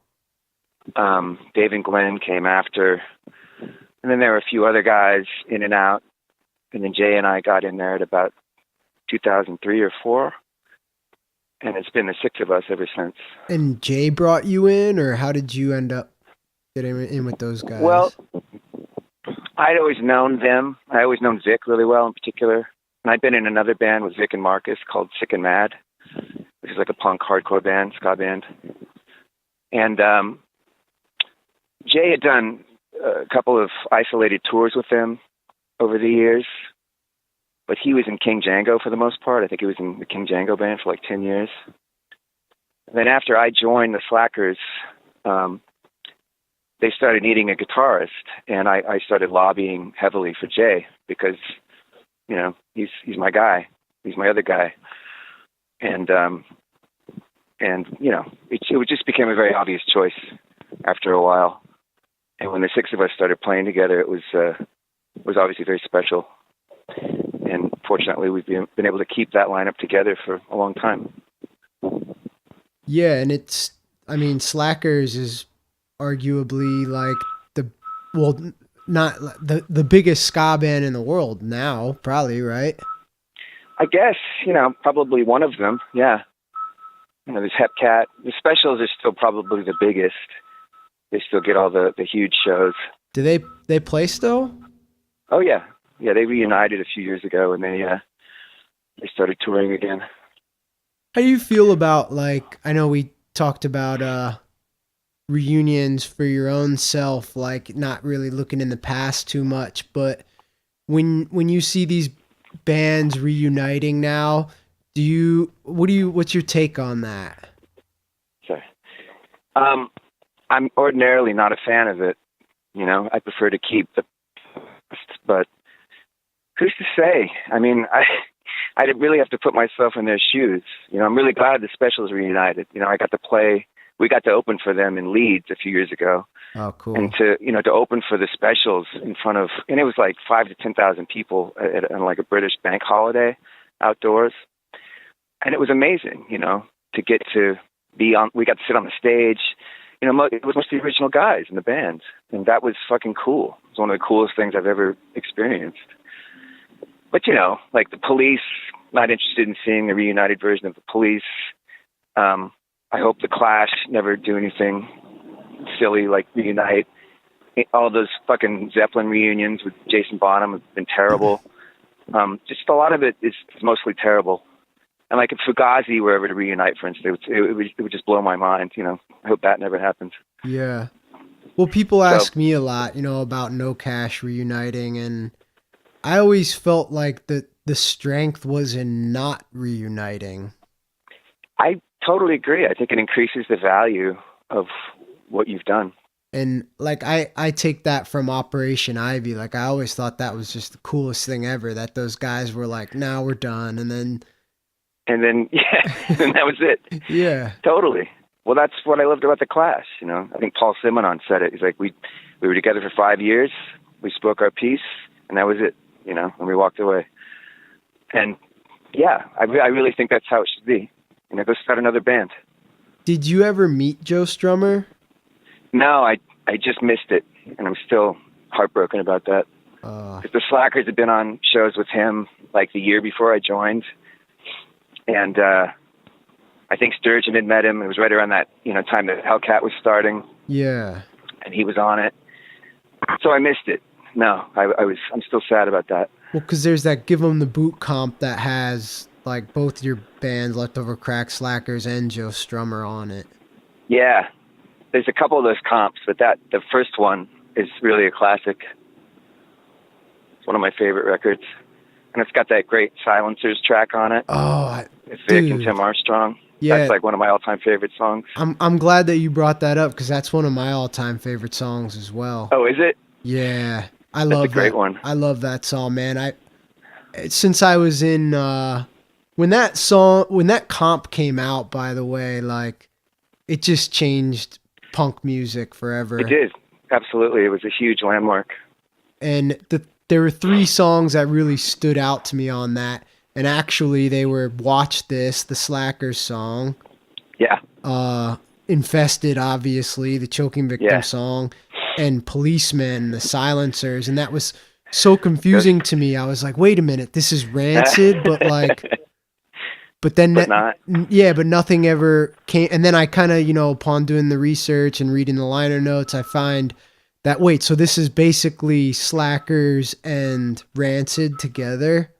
Dave and Glenn came after. And then there were a few other guys in and out. And then Jay and I got in there at about 2003 or 4. And it's been the 6 of us ever since. And Jay brought you in, or how did you end up getting in with those guys? Well, I'd always known them. I always known Vic really well in particular. And I'd been in another band with Vic and Marcus called Sick and Mad, which is like a punk hardcore band, ska band. And Jay had done a couple of isolated tours with them over the years, but he was in King Django for the most part. I think he was in the King Django band for like 10 years. And then after I joined the Slackers, they started needing a guitarist, and I started lobbying heavily for Jay because, he's my guy. He's my other guy. And it just became a very obvious choice after a while. And when the 6 of us started playing together, it was obviously very special. And fortunately, we've been able to keep that lineup together for a long time. Yeah, and Slackers is arguably like not the biggest ska band in the world now, probably, right? I guess, probably one of them, yeah. There's Hepcat. The Specials are still probably the biggest. They still get all the huge shows. Do they play still? Oh, yeah. Yeah, they reunited a few years ago, and they started touring again. How do you feel about, I know we talked about reunions for your own self, not really looking in the past too much, but when you see these bands reuniting now, what's your take on that? Sorry. I'm ordinarily not a fan of it. I prefer to keep the past, but who's to say? I really have to put myself in their shoes. I'm really glad the Specials reunited. We got to open for them in Leeds a few years ago. Oh, cool. And to open for the Specials in front of, and it was like 5,000 to 10,000 people on like a British bank holiday outdoors. And it was amazing, to get to we got to sit on the stage. It was most of the original guys in the band. And that was fucking cool. It was one of the coolest things I've ever experienced. But, like the Police, not interested in seeing the reunited version of the Police. I hope the Clash never do anything silly like reunite. All those fucking Zeppelin reunions with Jason Bonham have been terrible. Just a lot of it is mostly terrible. And like if Fugazi were ever to reunite, for instance, it would just blow my mind. I hope that never happens. Yeah. Well, people ask me a lot, about No Cash reuniting, and I always felt like the strength was in not reuniting. I totally agree. I think it increases the value of what you've done. And like I take that from Operation Ivy. Like I always thought that was just the coolest thing ever. That those guys were like, "Now we're done," and then yeah, and that was it. yeah, Totally. Well, that's what I loved about the Clash. I think Paul Simonon said it. He's like, we were together for 5 years. We spoke our piece, and that was it. And we walked away. And yeah, I really think that's how it should be. Go start another band. Did you ever meet Joe Strummer? No, I just missed it, and I'm still heartbroken about that. Because the Slackers had been on shows with him like the year before I joined, and I think Sturgeon had met him. It was right around that time that Hellcat was starting. Yeah, and he was on it, so I missed it. No, I'm still sad about that. Well, because there's that Give 'Em the Boot comp that has like both your bands, Leftover Crack, Slackers, and Joe Strummer on it. Yeah. There's a couple of those comps, but the first one is really a classic. It's one of my favorite records. And it's got that great Silencers track on it. Oh, it's Vic and Tim Armstrong. Yeah. That's like one of my all-time favorite songs. I'm glad that you brought that up because that's one of my all-time favorite songs as well. Oh, is it? Yeah. I love That's a great one. I love that song, man. Since I was in when that comp came out, by the way, like it just changed punk music forever. It did. Absolutely. It was a huge landmark. And there were 3 songs that really stood out to me on that. And actually they were Watch This, the Slackers song. Yeah. Infested, obviously, the Choking Victim song. And Policemen, the Silencers. And that was so confusing to me. I was like, wait a minute, this is Rancid, but like... But then, but nothing ever came. And then I kind of, upon doing the research and reading the liner notes, I find that, wait, so this is basically Slackers and Rancid together?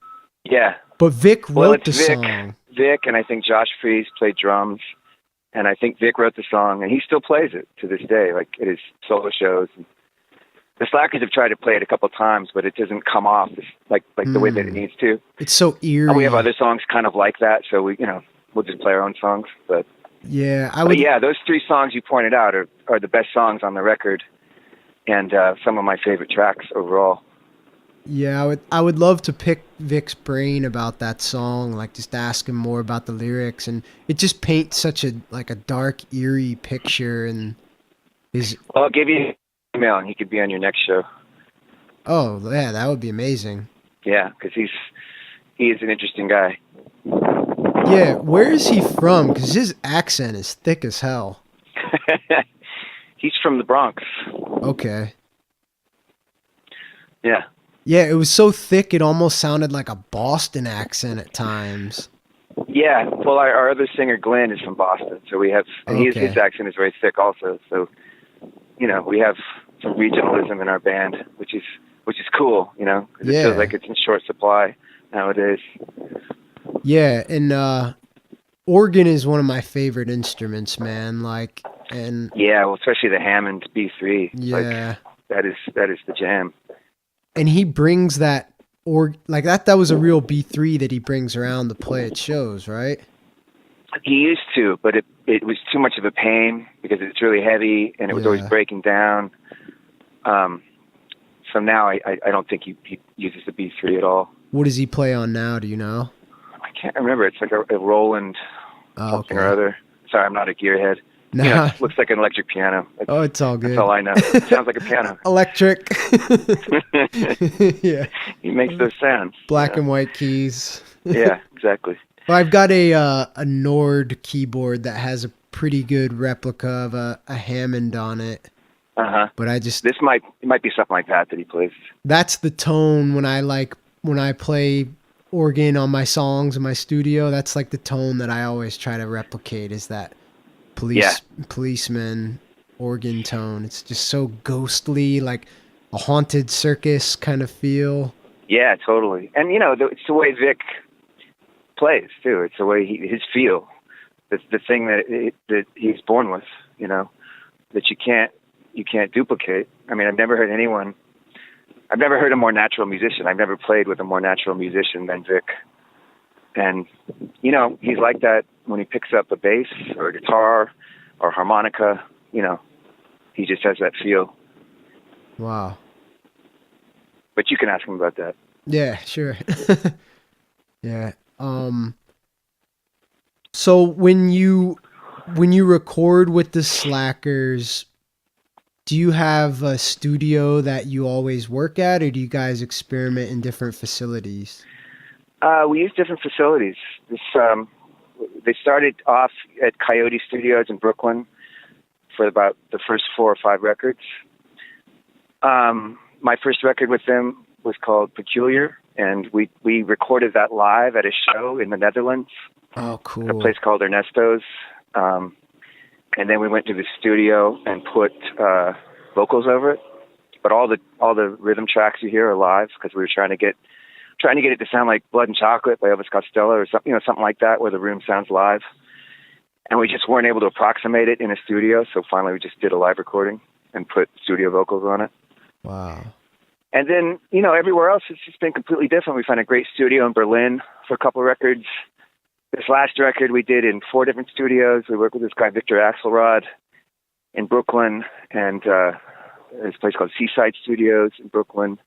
Yeah. But Vic wrote the song. Vic, and I think Josh Freese played drums. And I think Vic wrote the song, and he still plays it to this day, like at his solo shows. The Slackers have tried to play it a couple times, but it doesn't come off like the way that it needs to. It's so eerie. And we have other songs kind of like that, so we'll just play our own songs. But yeah, those 3 songs you pointed out are the best songs on the record, and some of my favorite tracks overall. Yeah, I would love to pick Vic's brain about that song, like just ask him more about the lyrics, and it just paints such a dark, eerie picture. And well, I'll give you email and he could be on your next show. Oh yeah, that would be amazing. Yeah, because he is an interesting guy. Yeah, where is he from? Because his accent is thick as hell. He's from the Bronx. Okay. Yeah. Yeah, it was so thick it almost sounded like a Boston accent at times. Yeah, well, our other singer Glenn is from Boston, so we have his accent is very thick also. So we have some regionalism in our band, which is cool, 'cause it feels like it's in short supply nowadays. Yeah, and organ is one of my favorite instruments, man. Like, and yeah, well, especially the Hammond B3. Yeah, that is the jam. And he brings that that was a real B3 that he brings around to play at shows, right? He used to, but it was too much of a pain because it's really heavy and it was always breaking down. So now I don't think he uses the B3 at all. What does he play on now? Do you know? I can't remember. It's like a Roland something or other. Sorry, I'm not a gearhead. No. It looks like an electric piano. It's all good. That's all I know. It sounds like a piano. Electric. Yeah. He makes those sounds. Black and white keys. Yeah, exactly. Well, I've got a Nord keyboard that has a pretty good replica of a Hammond on it. Uh-huh. But it might be something like that he plays. That's the tone when I play organ on my songs in my studio. That's like the tone that I always try to replicate, is that policeman organ tone. It's just so ghostly, like a haunted circus kind of feel. Yeah, totally. And it's the way Vic plays too. It's the way his feel. It's the thing that he's born with. That you can't duplicate. I mean, I've never heard a more natural musician. I've never played with a more natural musician than Vic. And, he's like that when he picks up a bass or a guitar or harmonica, he just has that feel. Wow. But you can ask him about that. Yeah, sure. Yeah. So when you record with the Slackers, do you have a studio that you always work at, or do you guys experiment in different facilities? We use different facilities. They started off at Coyote Studios in Brooklyn for about the first 4 or 5 records. My first record with them was called Peculiar, and we recorded that live at a show in the Netherlands. Oh, cool. At a place called Ernesto's. And then we went to the studio and put vocals over it. But all the rhythm tracks you hear are live, because we were trying to get it to sound like Blood and Chocolate by Elvis Costello, or something like that, where the room sounds live. And we just weren't able to approximate it in a studio, so finally we just did a live recording and put studio vocals on it. Wow. And then, everywhere else it's just been completely different. We found a great studio in Berlin for a couple of records. This last record we did in 4 different studios. We worked with this guy, Victor Axelrod, in Brooklyn, and this place called Seaside Studios in Brooklyn.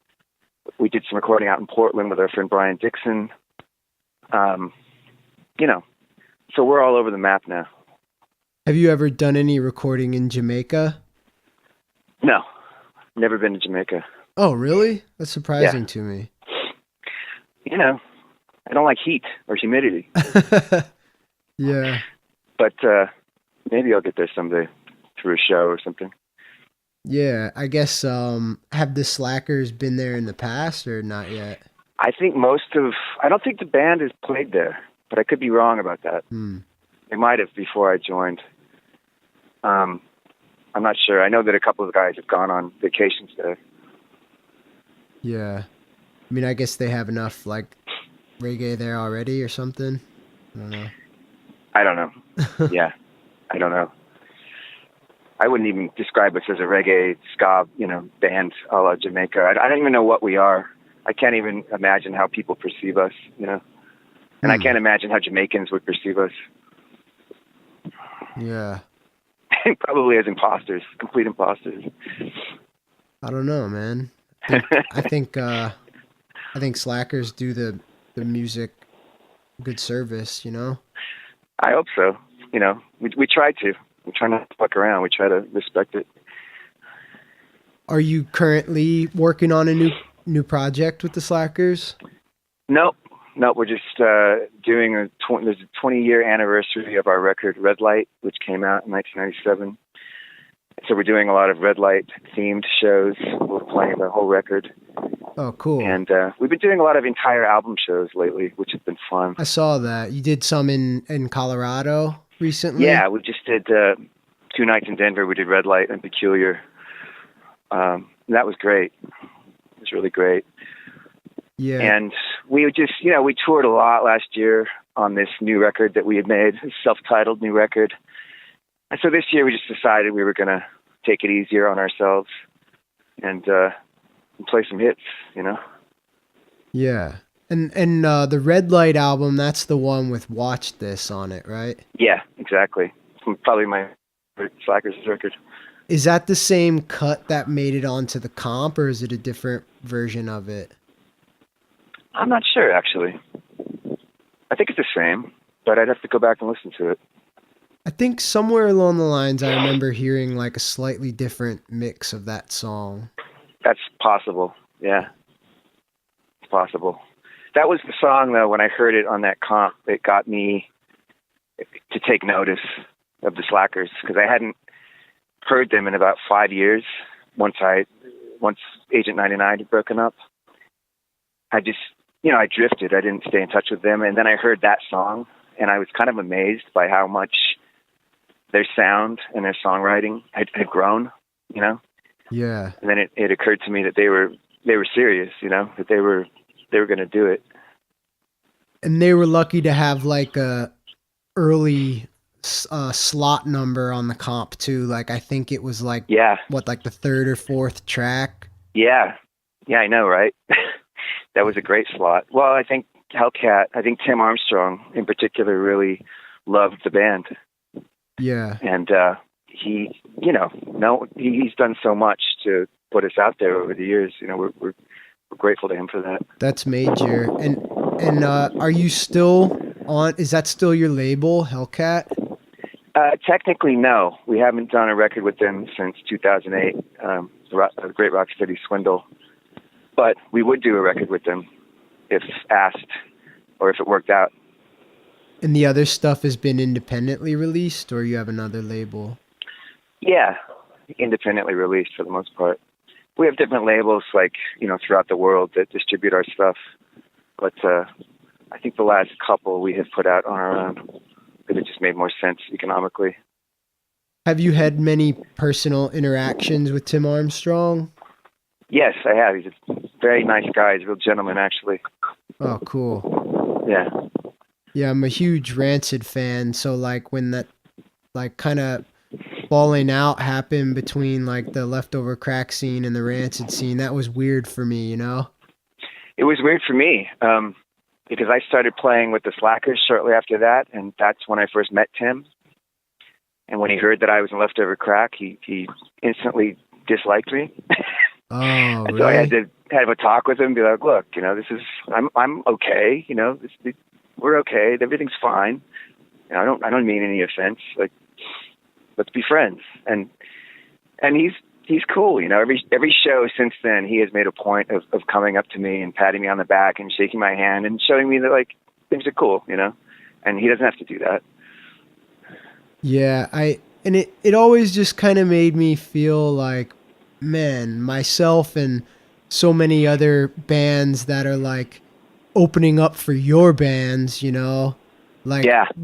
We did some recording out in Portland with our friend Brian Dixon. So we're all over the map now. Have you ever done any recording in Jamaica? No, never been to Jamaica. Oh, really? That's surprising to me. I don't like heat or humidity. Yeah. But maybe I'll get there someday through a show or something. Yeah, I guess, have the Slackers been there in the past or not yet? I think I don't think the band has played there, but I could be wrong about that. They might have before I joined. I'm not sure. I know that a couple of guys have gone on vacations there. Yeah. I mean, I guess they have enough, reggae there already or something. I don't know. I don't know. Yeah, I don't know. I wouldn't even describe us as a reggae ska, band a la Jamaica. I don't even know what we are. I can't even imagine how people perceive us, And I can't imagine how Jamaicans would perceive us. Yeah. Probably as imposters, complete imposters. I don't know, man. I think Slackers do the music good service, I hope so. We try to. We try not to fuck around. We try to respect it. Are you currently working on a new project with the Slackers? Nope. We're just doing there's a 20-year anniversary of our record Red Light, which came out in 1997. So we're doing a lot of Red Light themed shows. We're playing the whole record. Oh, cool. And we've been doing a lot of entire album shows lately, which has been fun. I saw that. You did some in Colorado recently? Yeah, we just did 2 nights in Denver. We did Red Light and Peculiar. That was great. It was really great. Yeah. And we just, we toured a lot last year on this new record that we had made, a self-titled new record. And so this year we just decided we were going to take it easier on ourselves and play some hits, Yeah. And the Red Light album, that's the one with Watch This on it, right? Yeah, exactly. Probably my favorite Slackers record. Is that the same cut that made it onto the comp, or is it a different version of it? I'm not sure, actually. I think it's the same, but I'd have to go back and listen to it. I think somewhere along the lines I remember hearing a slightly different mix of that song. That's possible, yeah. It's possible. That was the song, though, when I heard it on that comp, it got me to take notice of the Slackers, because I hadn't heard them in about 5 years once Agent 99 had broken up. I just, I drifted. I didn't stay in touch with them. And then I heard that song, and I was kind of amazed by how much their sound and their songwriting had grown, Yeah. And then it occurred to me that they were serious, that they were going to do it. And they were lucky to have a early slot number on the comp too. I think it was the 3rd or 4th track. Yeah, I know, right? That was a great slot. Well, I think Tim Armstrong in particular really loved the band. Yeah. And he's done so much to put us out there over the years. We're grateful to him for that. That's major. And are you still on? Is that still your label, Hellcat? Technically, no. We haven't done a record with them since 2008, the Great Rock City Swindle. But we would do a record with them if asked or if it worked out. And the other stuff has been independently released, or you have another label? Yeah, independently released for the most part. We have different labels, throughout the world that distribute our stuff. But I think the last couple we have put out on our own because it just made more sense economically. Have you had many personal interactions with Tim Armstrong? Yes, I have. He's a very nice guy. He's a real gentleman, actually. Oh, cool. Yeah. Yeah, I'm a huge Rancid fan, so when that kind of falling out happened between the Leftover Crack scene and the Rancid scene, that was weird for me, It was weird for me because I started playing with the Slackers shortly after that, and that's when I first met Tim. And when he heard that I was in Leftover Crack, he instantly disliked me. Oh, and really? so I had to have a talk with him and be like, look, I'm okay, we're okay, everything's fine. I don't mean any offense. Let's be friends. And he's cool. Every show since then, he has made a point of coming up to me and patting me on the back and shaking my hand and showing me that things are cool, and he doesn't have to do that. Yeah, it always just kind of made me feel like, man, myself and so many other bands that are opening up for your bands, Yeah.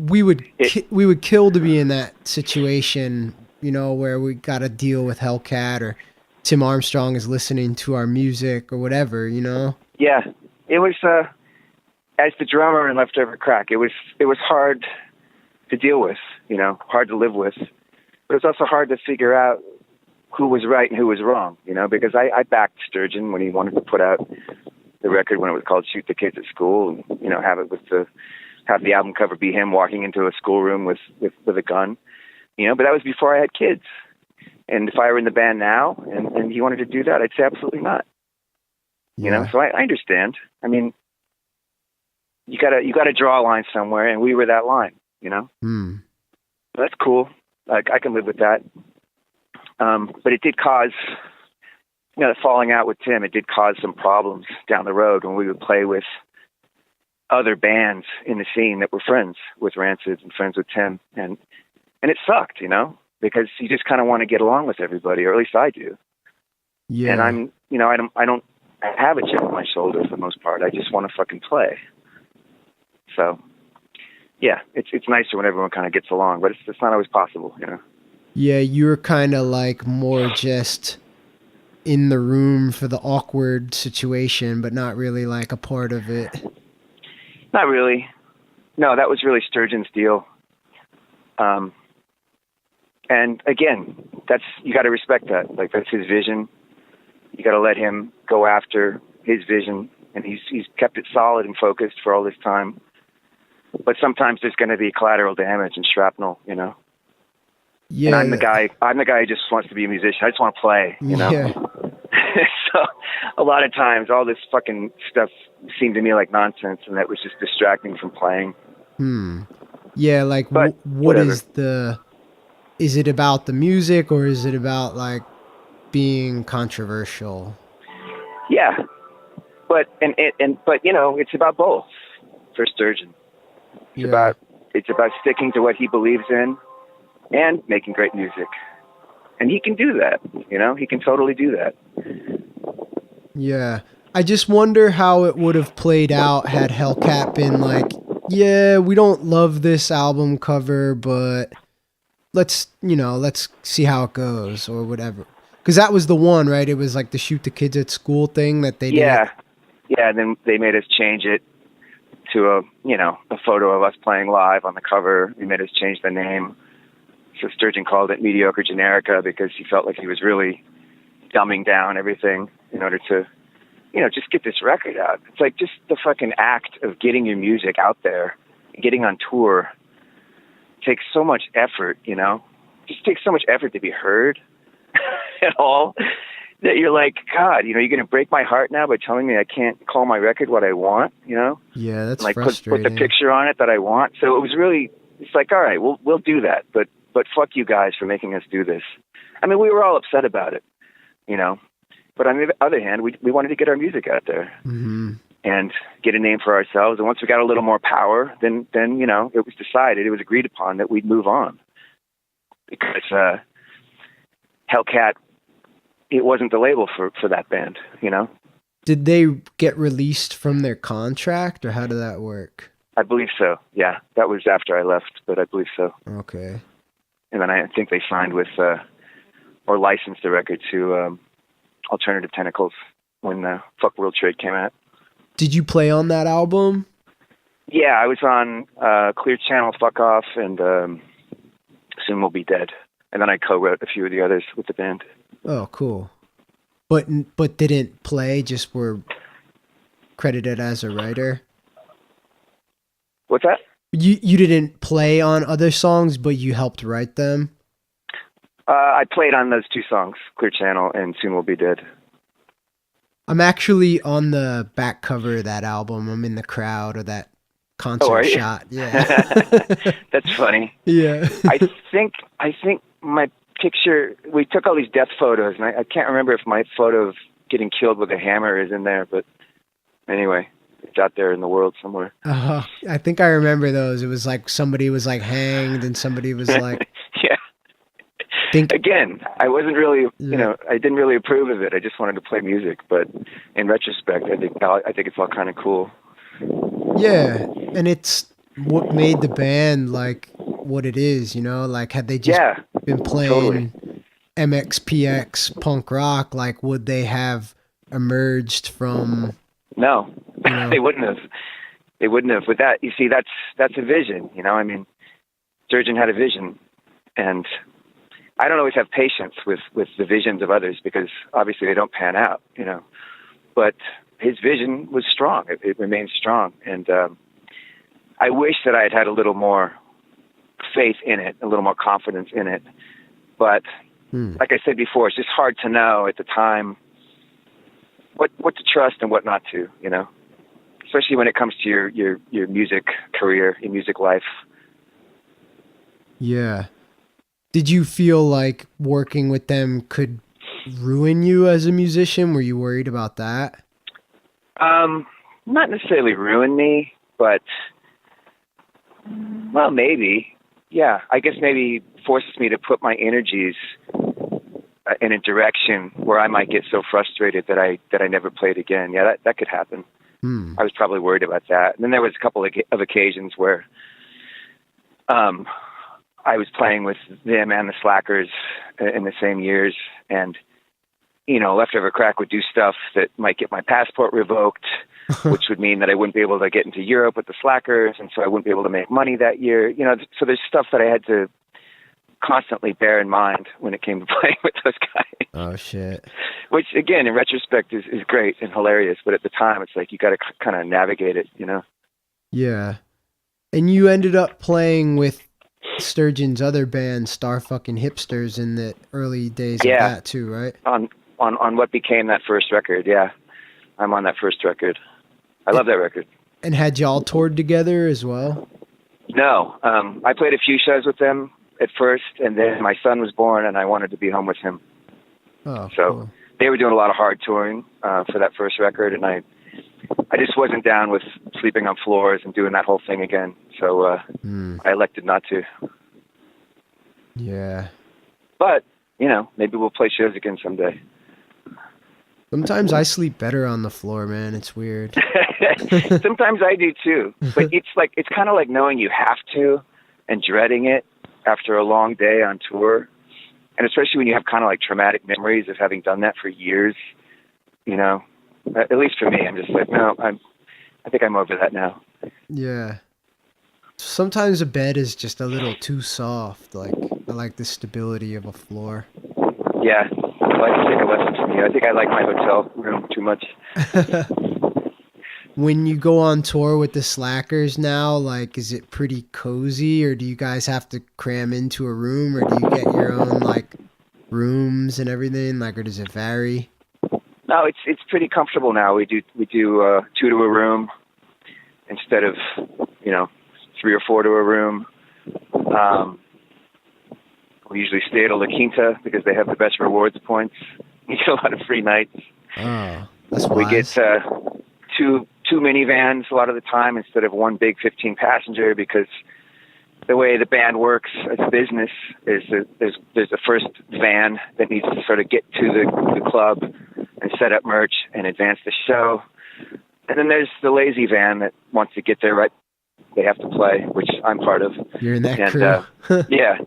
we would kill to be in that situation, where we got to deal with Hellcat or Tim Armstrong is listening to our music or whatever, Yeah, it was as the drummer in Leftover Crack, it was hard to deal with, hard to live with, but it's also hard to figure out who was right and who was wrong, because I backed Sturgeon when he wanted to put out the record when it was called Shoot the Kids at School, and have the album cover be him walking into a schoolroom with a gun, but that was before I had kids. And if I were in the band now and he wanted to do that, I'd say absolutely not. Yeah. So I understand. I mean, you gotta draw a line somewhere, and we were that line, Hmm. So that's cool. I can live with that. But it did cause, the falling out with Tim, it did cause some problems down the road when we would play with other bands in the scene that were friends with Rancid and friends with Tim. And it sucked, because you just kind of want to get along with everybody, or at least I do. Yeah. And I'm, I don't have a chip on my shoulder for the most part. I just want to fucking play. So, yeah, it's nicer when everyone kind of gets along, but it's not always possible, Yeah, you're kind of more just in the room for the awkward situation, but not really a part of it. Not really. No, that was really Sturgeon's deal. And again, you got to respect that. That's his vision. You got to let him go after his vision, and he's kept it solid and focused for all this time. But sometimes there's going to be collateral damage and shrapnel, Yeah. And I'm the guy who just wants to be a musician. I just want to play, Yeah. So a lot of times all this fucking stuff seemed to me like nonsense, and that was just distracting from playing. Yeah, what whatever. is it about the music, or is it about being controversial? Yeah. But it's about both for Sturgeon. It's about sticking to what he believes in and making great music. And he can do that, he can totally do that. Yeah. I just wonder how it would have played out had Hellcat been yeah, we don't love this album cover, but let's see how it goes or whatever. Because that was the one, right? It was the Shoot the Kids at School thing that they did. Yeah. Yeah, and then they made us change it to a photo of us playing live on the cover. They made us change the name. So Sturgeon called it Mediocre Generica because he felt like he was really dumbing down everything in order to, just get this record out. It's just the fucking act of getting your music out there, getting on tour takes so much effort, just takes so much effort to be heard at all that you're like, God, you know, you're going to break my heart now by telling me I can't call my record what I want, you know? Yeah, that's like frustrating. put the picture on it that I want. So it was really, it's like, all right, we'll do that, but fuck you guys for making us do this. I mean, we were all upset about it, you know, but on the other hand, we wanted to get our music out there and get a name for ourselves. And once we got a little more power, then you know, it was decided, it was agreed upon that we'd move on, because Hellcat, it wasn't the label for that band, you know. Did they get released from their contract, or how did that work? I believe so. Yeah, that was after I left, but I believe so. Okay. And then I think they signed with, or licensed the record to Alternative Tentacles when Fuck World Trade came out. Did you play on that album? Yeah, I was on Clear Channel, Fuck Off, and Soon We'll Be Dead. And then I co-wrote a few of the others with the band. Oh, cool. But didn't play, just were credited as a writer? What's that? You didn't play on other songs, but you helped write them? I played on those two songs, Clear Channel and Soon We'll Be Dead. I'm actually on the back cover of that album. I'm in the crowd of that concert shot. Yeah. That's funny. Yeah. I think my picture, we took all these death photos, and I can't remember if my photo of getting killed with a hammer is in there, but anyway, it's out there in the world somewhere. I think I remember those. It was like somebody was like hanged and somebody was like... Yeah. Again, I wasn't really, you know, I didn't really approve of it. I just wanted to play music, but in retrospect, I think it's all kind of cool. Yeah, and it's what made the band like what it is, you know? Like, had they just been playing MXPX punk rock, like, would they have emerged from... No, you know? They wouldn't have. They wouldn't have. With that, you see, that's a vision, you know? I mean, Sturgeon had a vision, and I don't always have patience with the visions of others, because obviously they don't pan out, you know? But his vision was strong. It remains strong. And I wish that I had had a little more faith in it, a little more confidence in it. But like I said before, it's just hard to know at the time what to trust and what not to, you know, especially when it comes to your music career, your music life. Yeah. Did you feel like working with them could ruin you as a musician? Were you worried about that? Not necessarily ruin me, but, well, maybe. Yeah, I guess maybe forces me to put my energies in a direction where I might get so frustrated that I never played again. Yeah, that could happen. I was probably worried about that. And then there was a couple of occasions where I was playing with them and the Slackers in the same years, and, you know, Leftover Crack would do stuff that might get my passport revoked, which would mean that I wouldn't be able to get into Europe with the Slackers, and so I wouldn't be able to make money that year. You know, so there's stuff that I had to constantly bear in mind when it came to playing with those guys. Oh, shit. Which, again, in retrospect is great and hilarious, but at the time it's like you got to kind of navigate it, you know? Yeah. And you ended up playing with Sturgeon's other band, Star Fucking Hipsters, in the early days of that too, right? On what became that first record, yeah. I'm on that first record. I love that record. And had y'all toured together as well? No. I played a few shows with them at first, and then my son was born, and I wanted to be home with him. Oh, so cool. They were doing a lot of hard touring for that first record, and I just wasn't down with sleeping on floors and doing that whole thing again. So I elected not to. Yeah. But, you know, maybe we'll play shows again someday. Sometimes I sleep better on the floor, man. It's weird. Sometimes I do too. But it's kind of like knowing you have to and dreading it after a long day on tour. And especially when you have kind of like traumatic memories of having done that for years, you know, at least for me, I'm just like, no, I think I'm over that now. Yeah. Sometimes a bed is just a little too soft. Like, I like the stability of a floor. Yeah. I'd like to take a lesson from you. I think I like my hotel room too much. When you go on tour with the Slackers now, like, is it pretty cozy, or do you guys have to cram into a room, or do you get your own like rooms and everything, like, or does it vary? No, it's pretty comfortable now. We do 2 to a room instead of 3 or 4 to a room. We usually stay at a La Quinta because they have the best rewards points. You get a lot of free nights. Oh, that's We wise. get two minivans a lot of the time instead of one big 15 passenger, because the way the band works as a business is that there's the first van that needs to sort of get to the club and set up merch and advance the show. And then there's the lazy van that wants to get there right. They have to play, which I'm part of. You're in that And crew. yeah,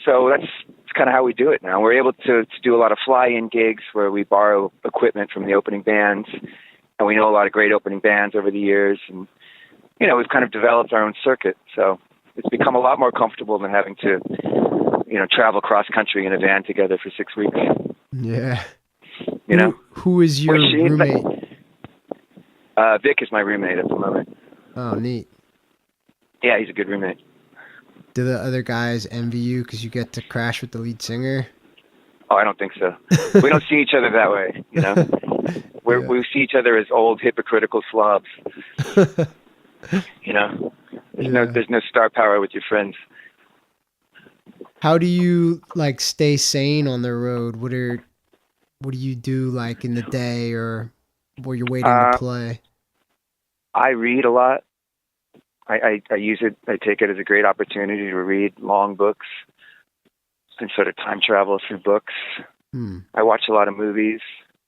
so that's kind of how we do it now. We're able to do a lot of fly-in gigs where we borrow equipment from the opening bands, and we know a lot of great opening bands over the years, and we've kind of developed our own circuit. So it's become a lot more comfortable than having to travel cross country in a van together for 6 weeks. Yeah. You know, Who is your roommate? Vic is my roommate at the moment. Oh, neat. Yeah, he's a good roommate. Do the other guys envy you because you get to crash with the lead singer? Oh, I don't think so. We don't see each other that way, Yeah. We see each other as old, hypocritical slobs. There's no star power with your friends. How do you like stay sane on the road? What do you do like in the day or where you're waiting to play? I read a lot. I use it. I take it as a great opportunity to read long books and sort of time travel through books. I watch a lot of movies.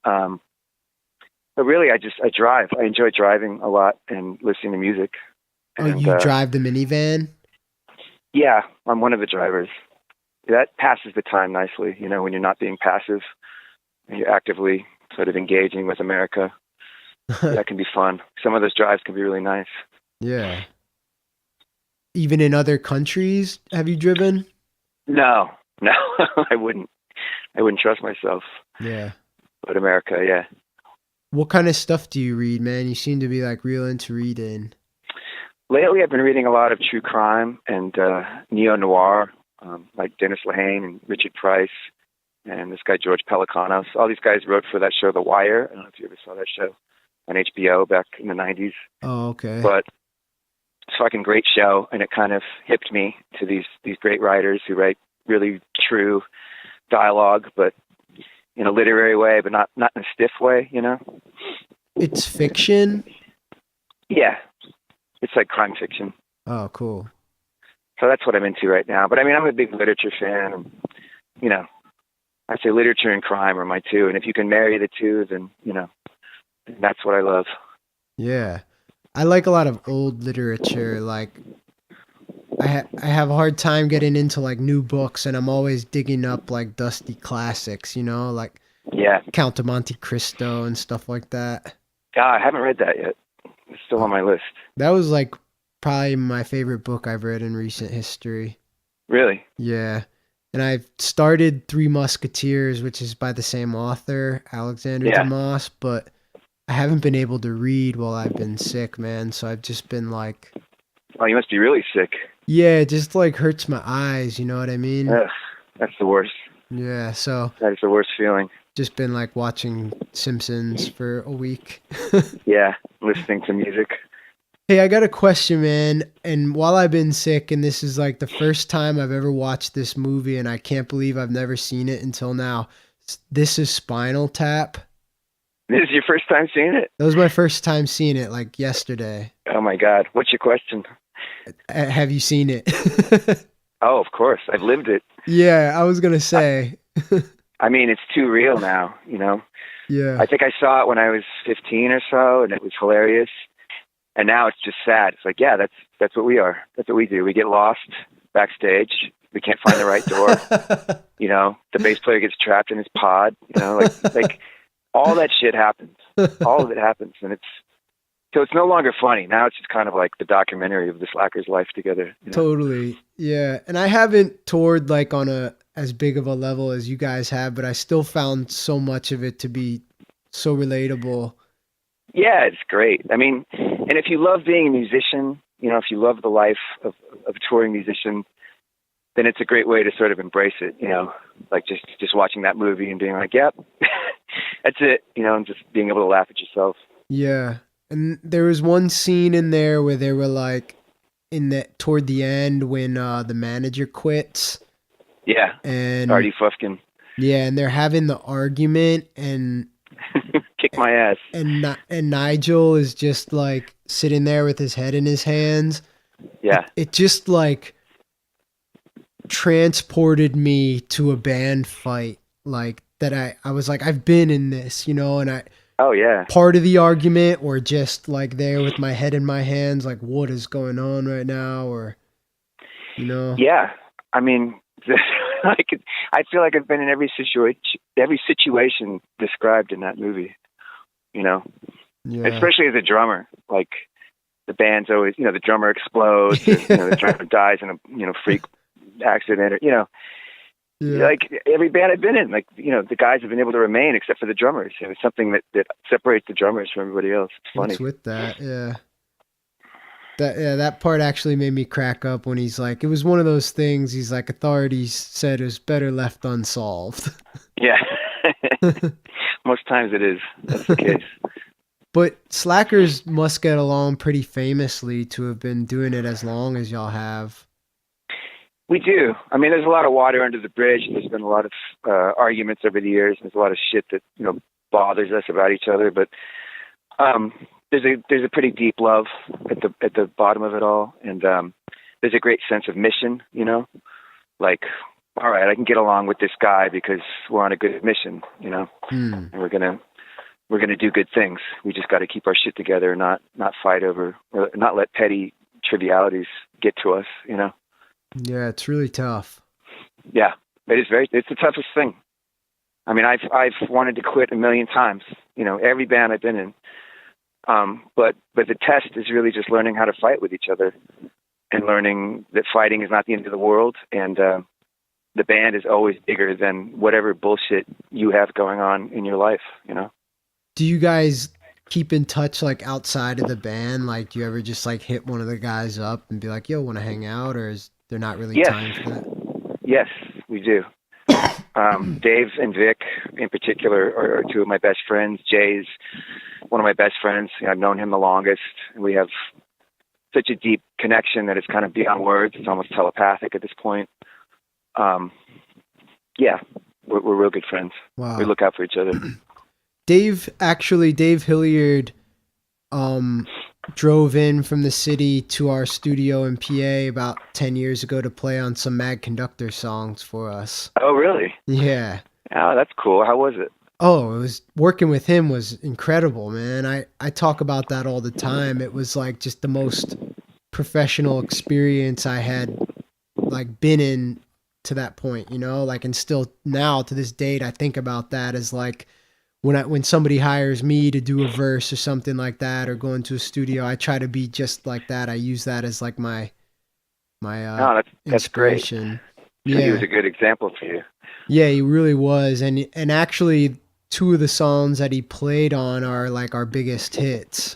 But really, I drive. I enjoy driving a lot and listening to music. Oh, And, you drive the minivan? Yeah, I'm one of the drivers. That passes the time nicely, when you're not being passive and you're actively sort of engaging with America. That can be fun. Some of those drives can be really nice. Yeah. Even in other countries, have you driven? No, I wouldn't. I wouldn't trust myself. Yeah. But America, yeah. What kind of stuff do you read, man? You seem to be like real into reading. Lately, I've been reading a lot of true crime and neo-noir, like Dennis Lehane and Richard Price and this guy George Pelecanos. All these guys wrote for that show The Wire. I don't know if you ever saw that show on HBO back in the 90s. Oh, okay. But it's a fucking great show, and it kind of hipped me to these great writers who write really true dialogue, but in a literary way, but not in a stiff way, It's fiction? Yeah. It's like crime fiction. Oh, cool. So that's what I'm into right now. But I mean, I'm a big literature fan, and, I say literature and crime are my two. And if you can marry the two, then, that's what I love. Yeah. I like a lot of old literature. Like, I have a hard time getting into like new books, and I'm always digging up like dusty classics, like Count of Monte Cristo and stuff like that. I haven't read that yet. It's still on my list. That was like probably my favorite book I've read in recent history. Really? Yeah. And I've started Three Musketeers, which is by the same author, Alexander Dumas, but I haven't been able to read while I've been sick, man. So I've just been like... Oh, you must be really sick. Yeah, it just like hurts my eyes, you know what I mean? Ugh, that's the worst. Yeah, so... That is the worst feeling. Just been like watching Simpsons for a week. Yeah, listening to music. Hey, I got a question, man. And while I've been sick, and this is like the first time I've ever watched this movie, and I can't believe I've never seen it until now. This is Spinal Tap. This is your first time seeing it? That was my first time seeing it, like yesterday. Oh my God. What's your question? Have you seen it? Oh, of course. I've lived it. Yeah, I was going to say. I mean, it's too real now, Yeah. I think I saw it when I was 15 or so, and it was hilarious. And now it's just sad. It's like, yeah, that's what we are. That's what we do. We get lost backstage. We can't find the right door. The bass player gets trapped in his pod. Like all that shit happens. All of it happens, and it's no longer funny. Now it's just kind of like the documentary of the Slackers' life together. Totally, yeah. And I haven't toured like on as big of a level as you guys have, but I still found so much of it to be so relatable. Yeah, it's great. I mean, and if you love being a musician, you know, if you love the life of a touring musician, then it's a great way to sort of embrace it, you know, like just watching that movie and being like, yep, that's it, you know, and just being able to laugh at yourself. Yeah. And there was one scene in there where they were like toward the end when the manager quits Yeah, and Artie Fufkin. yeah, and they're having the argument and Kick my ass. and Nigel is just like sitting there with his head in his hands. Yeah. It just like transported me to a band fight like that. I was like, I've been in this, you know, and I Oh yeah. part of the argument or just like there with my head in my hands, like what is going on right now, or you know. Yeah. I mean, I feel like I've been in every situation described in that movie, you know, Yeah. especially as a drummer. Like the band's always, you know, the drummer explodes, or, you know, the drummer dies in a, you know, freak accident, or, you know, Yeah. like every band I've been in, like, you know, the guys have been able to remain except for the drummers. You know, it's something that separates the drummers from everybody else. It's funny. What's with that? Yeah. That part actually made me crack up when he's like, it was one of those things. He's like, authorities said it was better left unsolved. Yeah. Most times it is. That's the case. But Slackers must get along pretty famously to have been doing it as long as y'all have. We do. I mean, there's a lot of water under the bridge. There's been a lot of arguments over the years. There's a lot of shit that, you know, bothers us about each other. But there's a pretty deep love at the bottom of it all, and there's a great sense of mission. You know, like, all right, I can get along with this guy because we're on a good mission. You know, and we're gonna do good things. We just got to keep our shit together, not fight over, or not let petty trivialities get to us. You know. Yeah, it's really tough. Yeah, it's the toughest thing. I mean, I've wanted to quit a million times, you know, every band I've been in. But the test is really just learning how to fight with each other and learning that fighting is not the end of the world. And the band is always bigger than whatever bullshit you have going on in your life, you know? Do you guys keep in touch like outside of the band? Like, do you ever just like hit one of the guys up and be like, yo, want to hang out? Or is there not really time for that? Yes, we do. Dave and Vic in particular are two of my best friends. Jay's one of my best friends. I've known him the longest. We have such a deep connection that it's kind of beyond words. It's almost telepathic at this point. Yeah, we're real good friends. Wow. We look out for each other. Dave Hilliard drove in from the city to our studio in PA about 10 years ago to play on some Mad Conductor songs for us. Oh, really? Yeah. Oh, that's cool. How was it? Oh, it was working with him was incredible, man. I talk about that all the time. It was like just the most professional experience I had like been in to that point, you know, like, and still now to this date, I think about that as like, when somebody hires me to do a verse or something like that, or go into a studio, I try to be just like that. I use that as like my that's inspiration. Great. So he was a good example for you. Yeah, he really was. And actually two of the songs that he played on are like our biggest hits.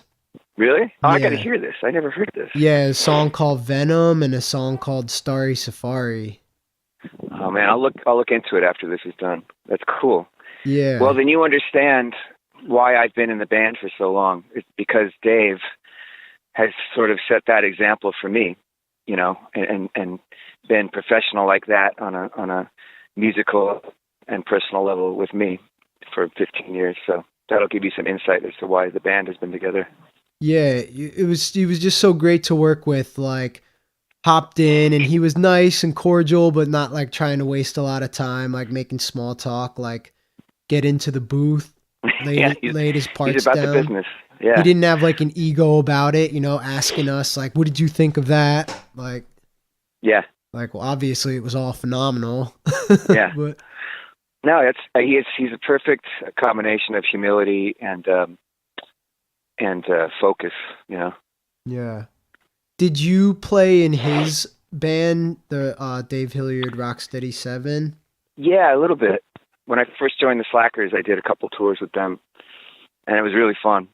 Really? Oh, yeah. I got to hear this. I never heard this. Yeah, a song called Venom and a song called Starry Safari. Oh man, I'll look into it after this is done. That's cool. Yeah. Well, then you understand why I've been in the band for so long. It's because Dave has sort of set that example for me, you know, and been professional like that on a musical and personal level with me for 15 years. So that'll give you some insight as to why the band has been together. Yeah, he was just so great to work with. Like, hopped in and he was nice and cordial, but not like trying to waste a lot of time, like making small talk, like get into the booth, laid his parts he's about down. the business. Yeah. He didn't have like an ego about it, you know, asking us like, what did you think of that? Like, yeah. Like, well, obviously it was all phenomenal. Yeah. But no, he's a perfect combination of humility and focus, you know. Yeah. Did you play in his band, the Dave Hilliard Rocksteady 7? Yeah, a little bit. When I first joined the Slackers, I did a couple tours with them, and it was really fun.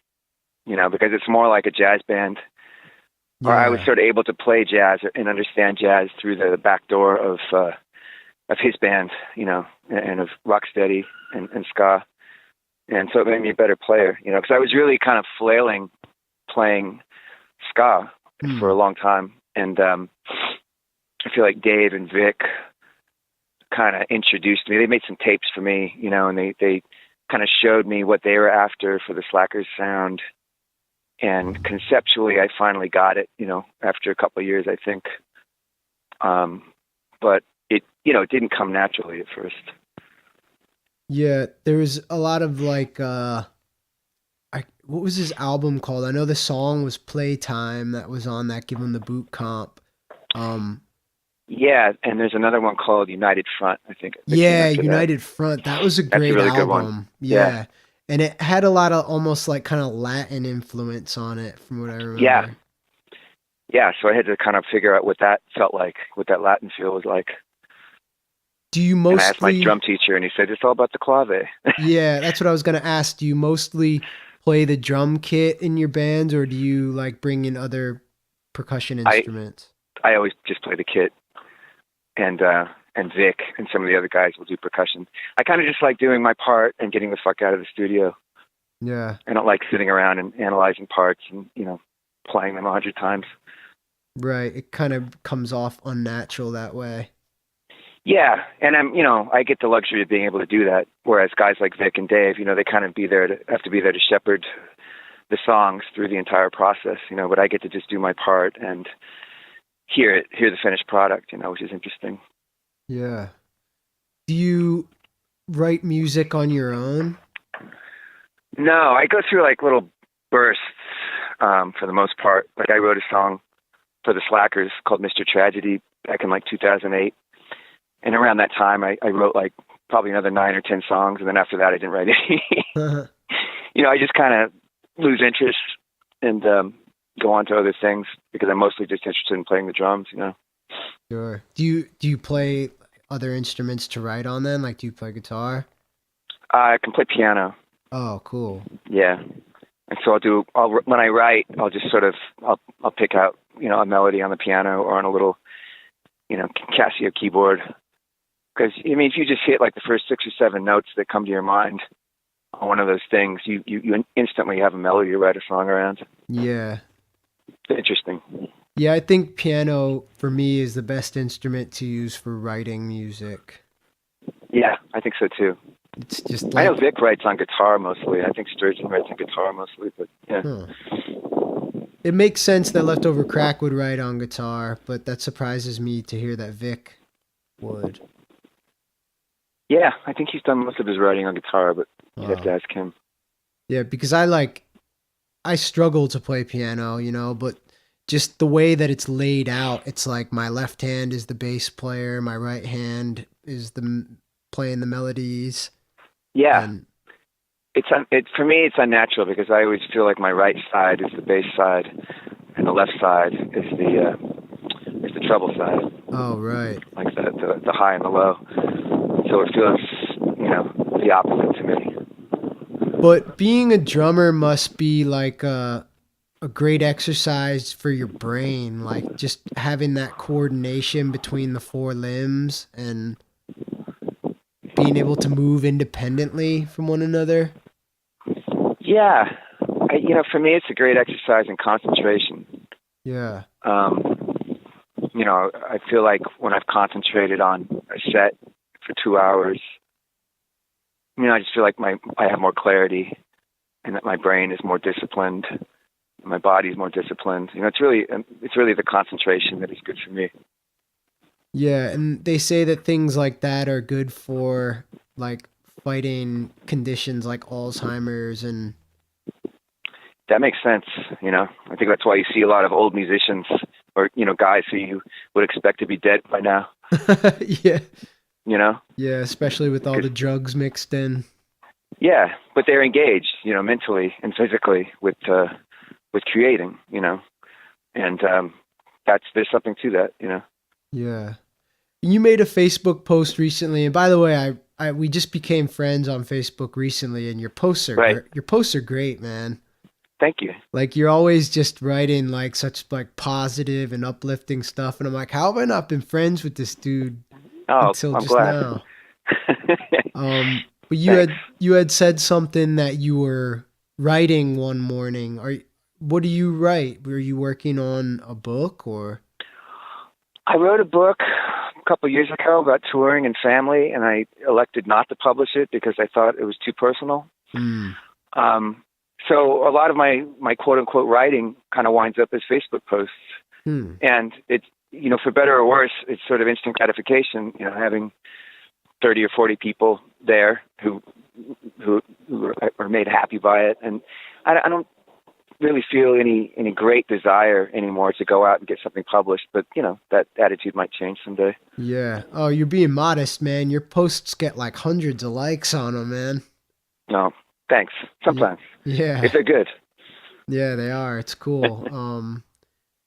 because it's more like a jazz band. Or I was Yeah. sort of able to play jazz and understand jazz through the back door of his band, and of rocksteady and ska. And so it made me a better player, because I was really kind of flailing playing ska for a long time. And I feel like Dave and Vic kind of introduced me. They made some tapes for me, and they kind of showed me what they were after for the Slackers sound. And conceptually, I finally got it, after a couple of years, I think. But it didn't come naturally at first. Yeah, there was a lot of like what was his album called? I know the song was Playtime that was on that Give 'Em the Boot comp. Yeah, and there's another one called United Front, I think. Yeah, United Front. That was a That's a great really album. good one. Yeah. And it had a lot of almost like kind of Latin influence on it from what I remember. Yeah, so I had to kind of figure out what that felt like, what that Latin feel was like. Do you And I asked my mostly drum teacher, and he said, it's all about the clave. Yeah, that's what I was going to ask. Do you mostly play the drum kit in your bands, or do you like bring in other percussion instruments? I always just play the kit. And Vic and some of the other guys will do percussion. I kind of just like doing my part and getting the fuck out of the studio. Yeah. I don't like sitting around and analyzing parts and, playing them 100 times. Right. It kind of comes off unnatural that way. Yeah. And I get the luxury of being able to do that. Whereas guys like Vic and Dave, they kind of have to be there to shepherd the songs through the entire process, but I get to just do my part and hear the finished product, which is interesting. Yeah. Do you write music on your own? No, I go through like little bursts for the most part. Like I wrote a song for the Slackers called Mr. Tragedy back in like 2008. And around that time, I wrote like probably another 9 or 10 songs. And then after that, I didn't write any. I just kind of lose interest and go on to other things because I'm mostly just interested in playing the drums, Sure. Do you play other instruments to write on then? Like, do you play guitar? I can play piano. Oh, cool. Yeah. And so when I write, I'll just sort of, I'll pick out, a melody on the piano or on a little, Casio keyboard. Because, if you just hit like the first 6 or 7 notes that come to your mind on one of those things, you instantly have a melody to write a song around. Yeah. Interesting. Yeah, I think piano for me is the best instrument to use for writing music. Yeah, I think so too. It's just like, I know Vic writes on guitar mostly. I think Sturgeon writes on guitar mostly, but yeah. It makes sense that Leftover Crack would write on guitar, but that surprises me to hear that Vic would. Yeah, I think he's done most of his writing on guitar, but you'd have to ask him. Yeah, because I struggle to play piano, but just the way that it's laid out, it's like my left hand is the bass player, my right hand is playing the melodies. Yeah. And for me, it's unnatural because I always feel like my right side is the bass side and the left side is the treble side. Oh, right. Like the high and the low. So it feels, the opposite to me. But being a drummer must be like a great exercise for your brain, like just having that coordination between the 4 limbs and being able to move independently from one another. Yeah. For me, it's a great exercise in concentration. Yeah. I feel like when I've concentrated on a set for 2 hours, I just feel like I have more clarity and that my brain is more disciplined. My body's more disciplined. It's really the concentration that is good for me. Yeah, and they say that things like that are good for like fighting conditions like Alzheimer's and. That makes sense. I think that's why you see a lot of old musicians or guys who you would expect to be dead by now. Yeah. Yeah, especially with all the drugs mixed in. Yeah, but they're engaged, mentally and physically with creating, and there's something to that, Yeah. You made a Facebook post recently, and by the way, we just became friends on Facebook recently, and your posts are great, man. Thank you. Like you're always just writing like such like positive and uplifting stuff, and I'm like, how have I not been friends with this dude Oh, until I'm just glad. now? But Thanks. you had said something that you were writing one morning. What do you write? Were you working on a book or? I wrote a book a couple years ago about touring and family, and I elected not to publish it because I thought it was too personal. Hmm. So a lot of my quote unquote writing kind of winds up as Facebook posts, Hmm. and it's, for better or worse, it's sort of instant gratification. Having 30 or 40 people there who are made happy by it, and I don't really feel any great desire anymore to go out and get something published. But that attitude might change someday. Yeah. Oh, you're being modest, man. Your posts get like hundreds of likes on them, man. No, thanks. Sometimes Yeah. if they're good. Yeah, they are. It's cool.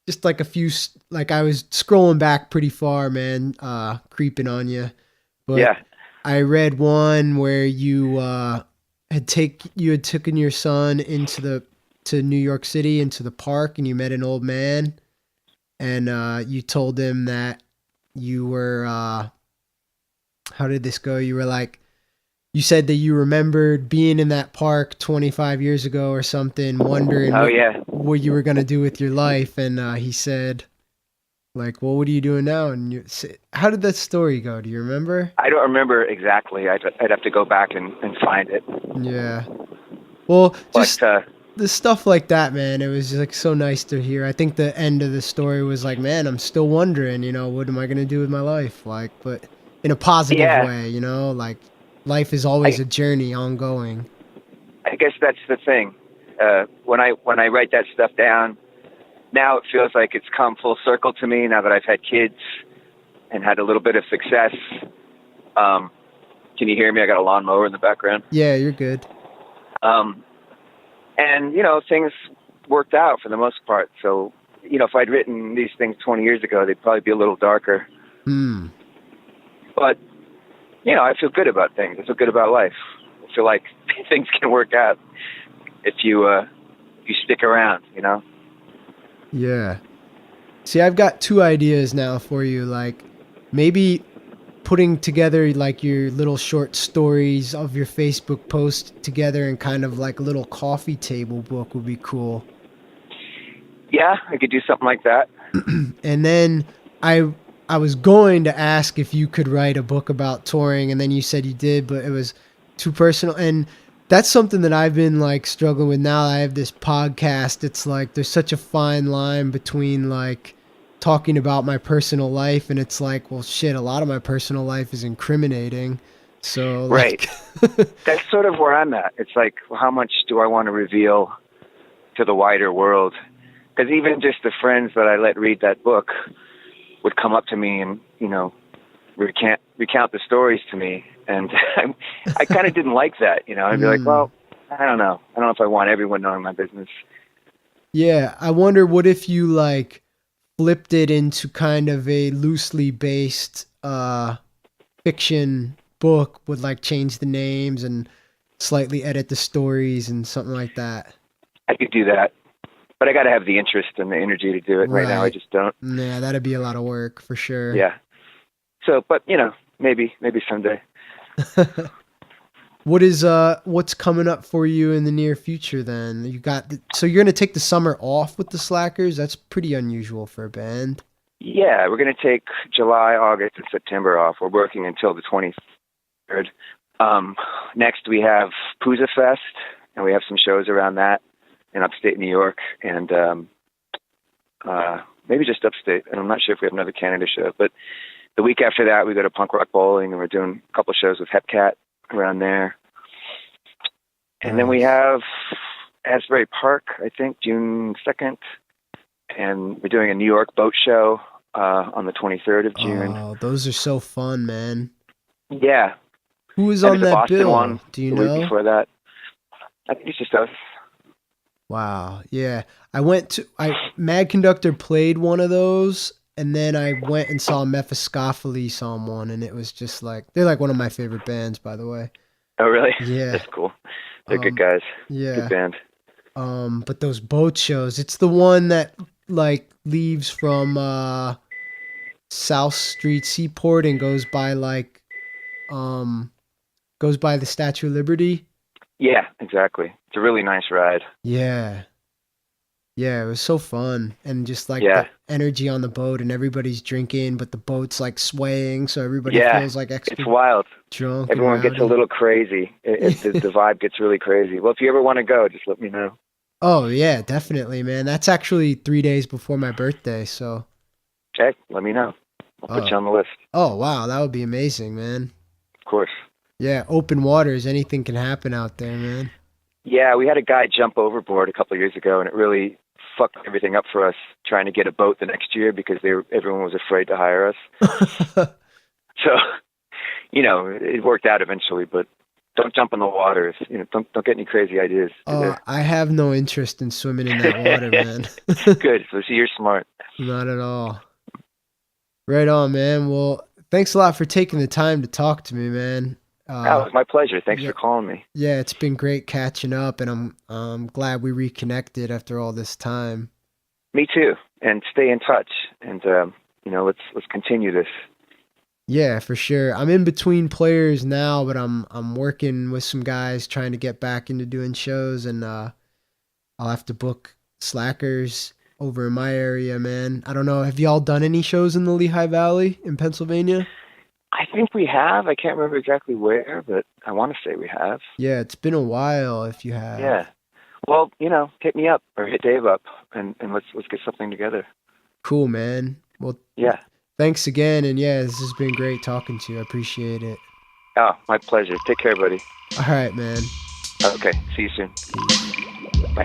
Just like a few, like I was scrolling back pretty far, man, creeping on you. But Yeah. I read one where you you had taken your son to New York City into the park, and you met an old man, and you told him that you were how did this go? You were like, you said that you remembered being in that park 25 years ago or something, wondering what you were going to do with your life. And he said, like, well, what are you doing now? And how did that story go? Do you remember? I don't remember exactly. I'd have to go back and find it. Yeah. Well, just but, the stuff like that, man, it was like so nice to hear. I think the end of the story was like, man, I'm still wondering, what am I going to do with my life? Like, but in a positive way, like life is always a journey ongoing. I guess that's the thing. When I write that stuff down, now it feels like it's come full circle to me now that I've had kids and had a little bit of success. Can you hear me? I got a lawnmower in the background. Yeah, you're good. And, things worked out for the most part. So, if I'd written these things 20 years ago, they'd probably be a little darker. But, I feel good about things. I feel good about life. I feel like things can work out if you stick around, Yeah. See, I've got two ideas now for you. Like, maybe putting together like your little short stories of your Facebook post together in kind of like a little coffee table book would be cool. Yeah, I could do something like that. And then I was going to ask if you could write a book about touring, and then you said you did, but it was too personal. And that's something that I've been like struggling with now. I have this podcast. It's like there's such a fine line between like talking about my personal life, and it's like, well, shit, a lot of my personal life is incriminating. So like, right. That's sort of where I'm at. It's like, how much do I want to reveal to the wider world? Because even just the friends that I let read that book would come up to me and, recount the stories to me. And I kind of didn't like that, I'd be like, well, I don't know. I don't know if I want everyone knowing my business. Yeah. I wonder, what if you like flipped it into kind of a loosely based fiction book, would like change the names and slightly edit the stories and something like that? I could do that, but I got to have the interest and the energy to do it. Right now I just don't. Yeah, that'd be a lot of work for sure. Yeah. So, but maybe someday. What's coming up for you in the near future then? So you're going to take the summer off with the Slackers? That's pretty unusual for a band. Yeah, we're going to take July, August, and September off. We're working until the 23rd. Next we have Possum Fest, and we have some shows around that in upstate New York, and maybe just upstate. And I'm not sure if we have another Canada show, but the week after that we go to Punk Rock Bowling, and we're doing a couple shows with Hepcat around there. And then we have Asbury Park, I think, June 2nd. And we're doing a New York boat show on the 23rd of June. Oh, those are so fun, man. Yeah. Who was on that Boston bill? One, do you the know? Week before that. I think it's just us. Wow. Yeah. Mad Conductor played one of those, and then I went and saw Mephistopheles on one, and it was just like, they're like one of my favorite bands, by the way. Oh, really? Yeah. That's cool. They're good guys. Yeah. Good band. But those boat shows, it's the one that like leaves from South Street Seaport and um goes by the Statue of Liberty. Yeah, exactly. It's a really nice ride. Yeah. Yeah, it was so fun. And just like Yeah. the energy on the boat and everybody's drinking, but the boat's like swaying, so everybody Yeah, feels like extra it's wild. drunk. Everyone and gets a rowdy. little crazy. The vibe gets really crazy. Well, if you ever want to go, just let me know. Oh yeah, definitely, man. That's actually 3 days before my birthday, so Okay, let me know. I'll put you on the list. oh wow, that would be amazing, man. Of course. Yeah, open waters, anything can happen out there, man. Yeah, we had a guy jump overboard a couple of years ago, and it really fucked everything up for us trying to get a boat the next year because everyone was afraid to hire us. So, it worked out eventually, but don't jump in the water. Don't get any crazy ideas. I have no interest in swimming in that water, man. Good. So see, you're smart. Not at all. Right on, man. Well, thanks a lot for taking the time to talk to me, man. Oh, it's my pleasure. Thanks for calling me. Yeah, it's been great catching up, and I'm glad we reconnected after all this time. Me too. And stay in touch. And let's continue this. Yeah, for sure. I'm in between players now, but I'm working with some guys trying to get back into doing shows, and I'll have to book slackers over in my area, man. I don't know. Have y'all done any shows in the Lehigh Valley in Pennsylvania? I think we have. I can't remember exactly where, but I want to say we have. Yeah, it's been a while if you have. Yeah. Well, hit me up or hit Dave up, and let's get something together. Cool, man. Well, yeah. Thanks again, and yeah, this has been great talking to you. I appreciate it. Oh, my pleasure. Take care, buddy. All right, man. Okay. See you soon. Bye.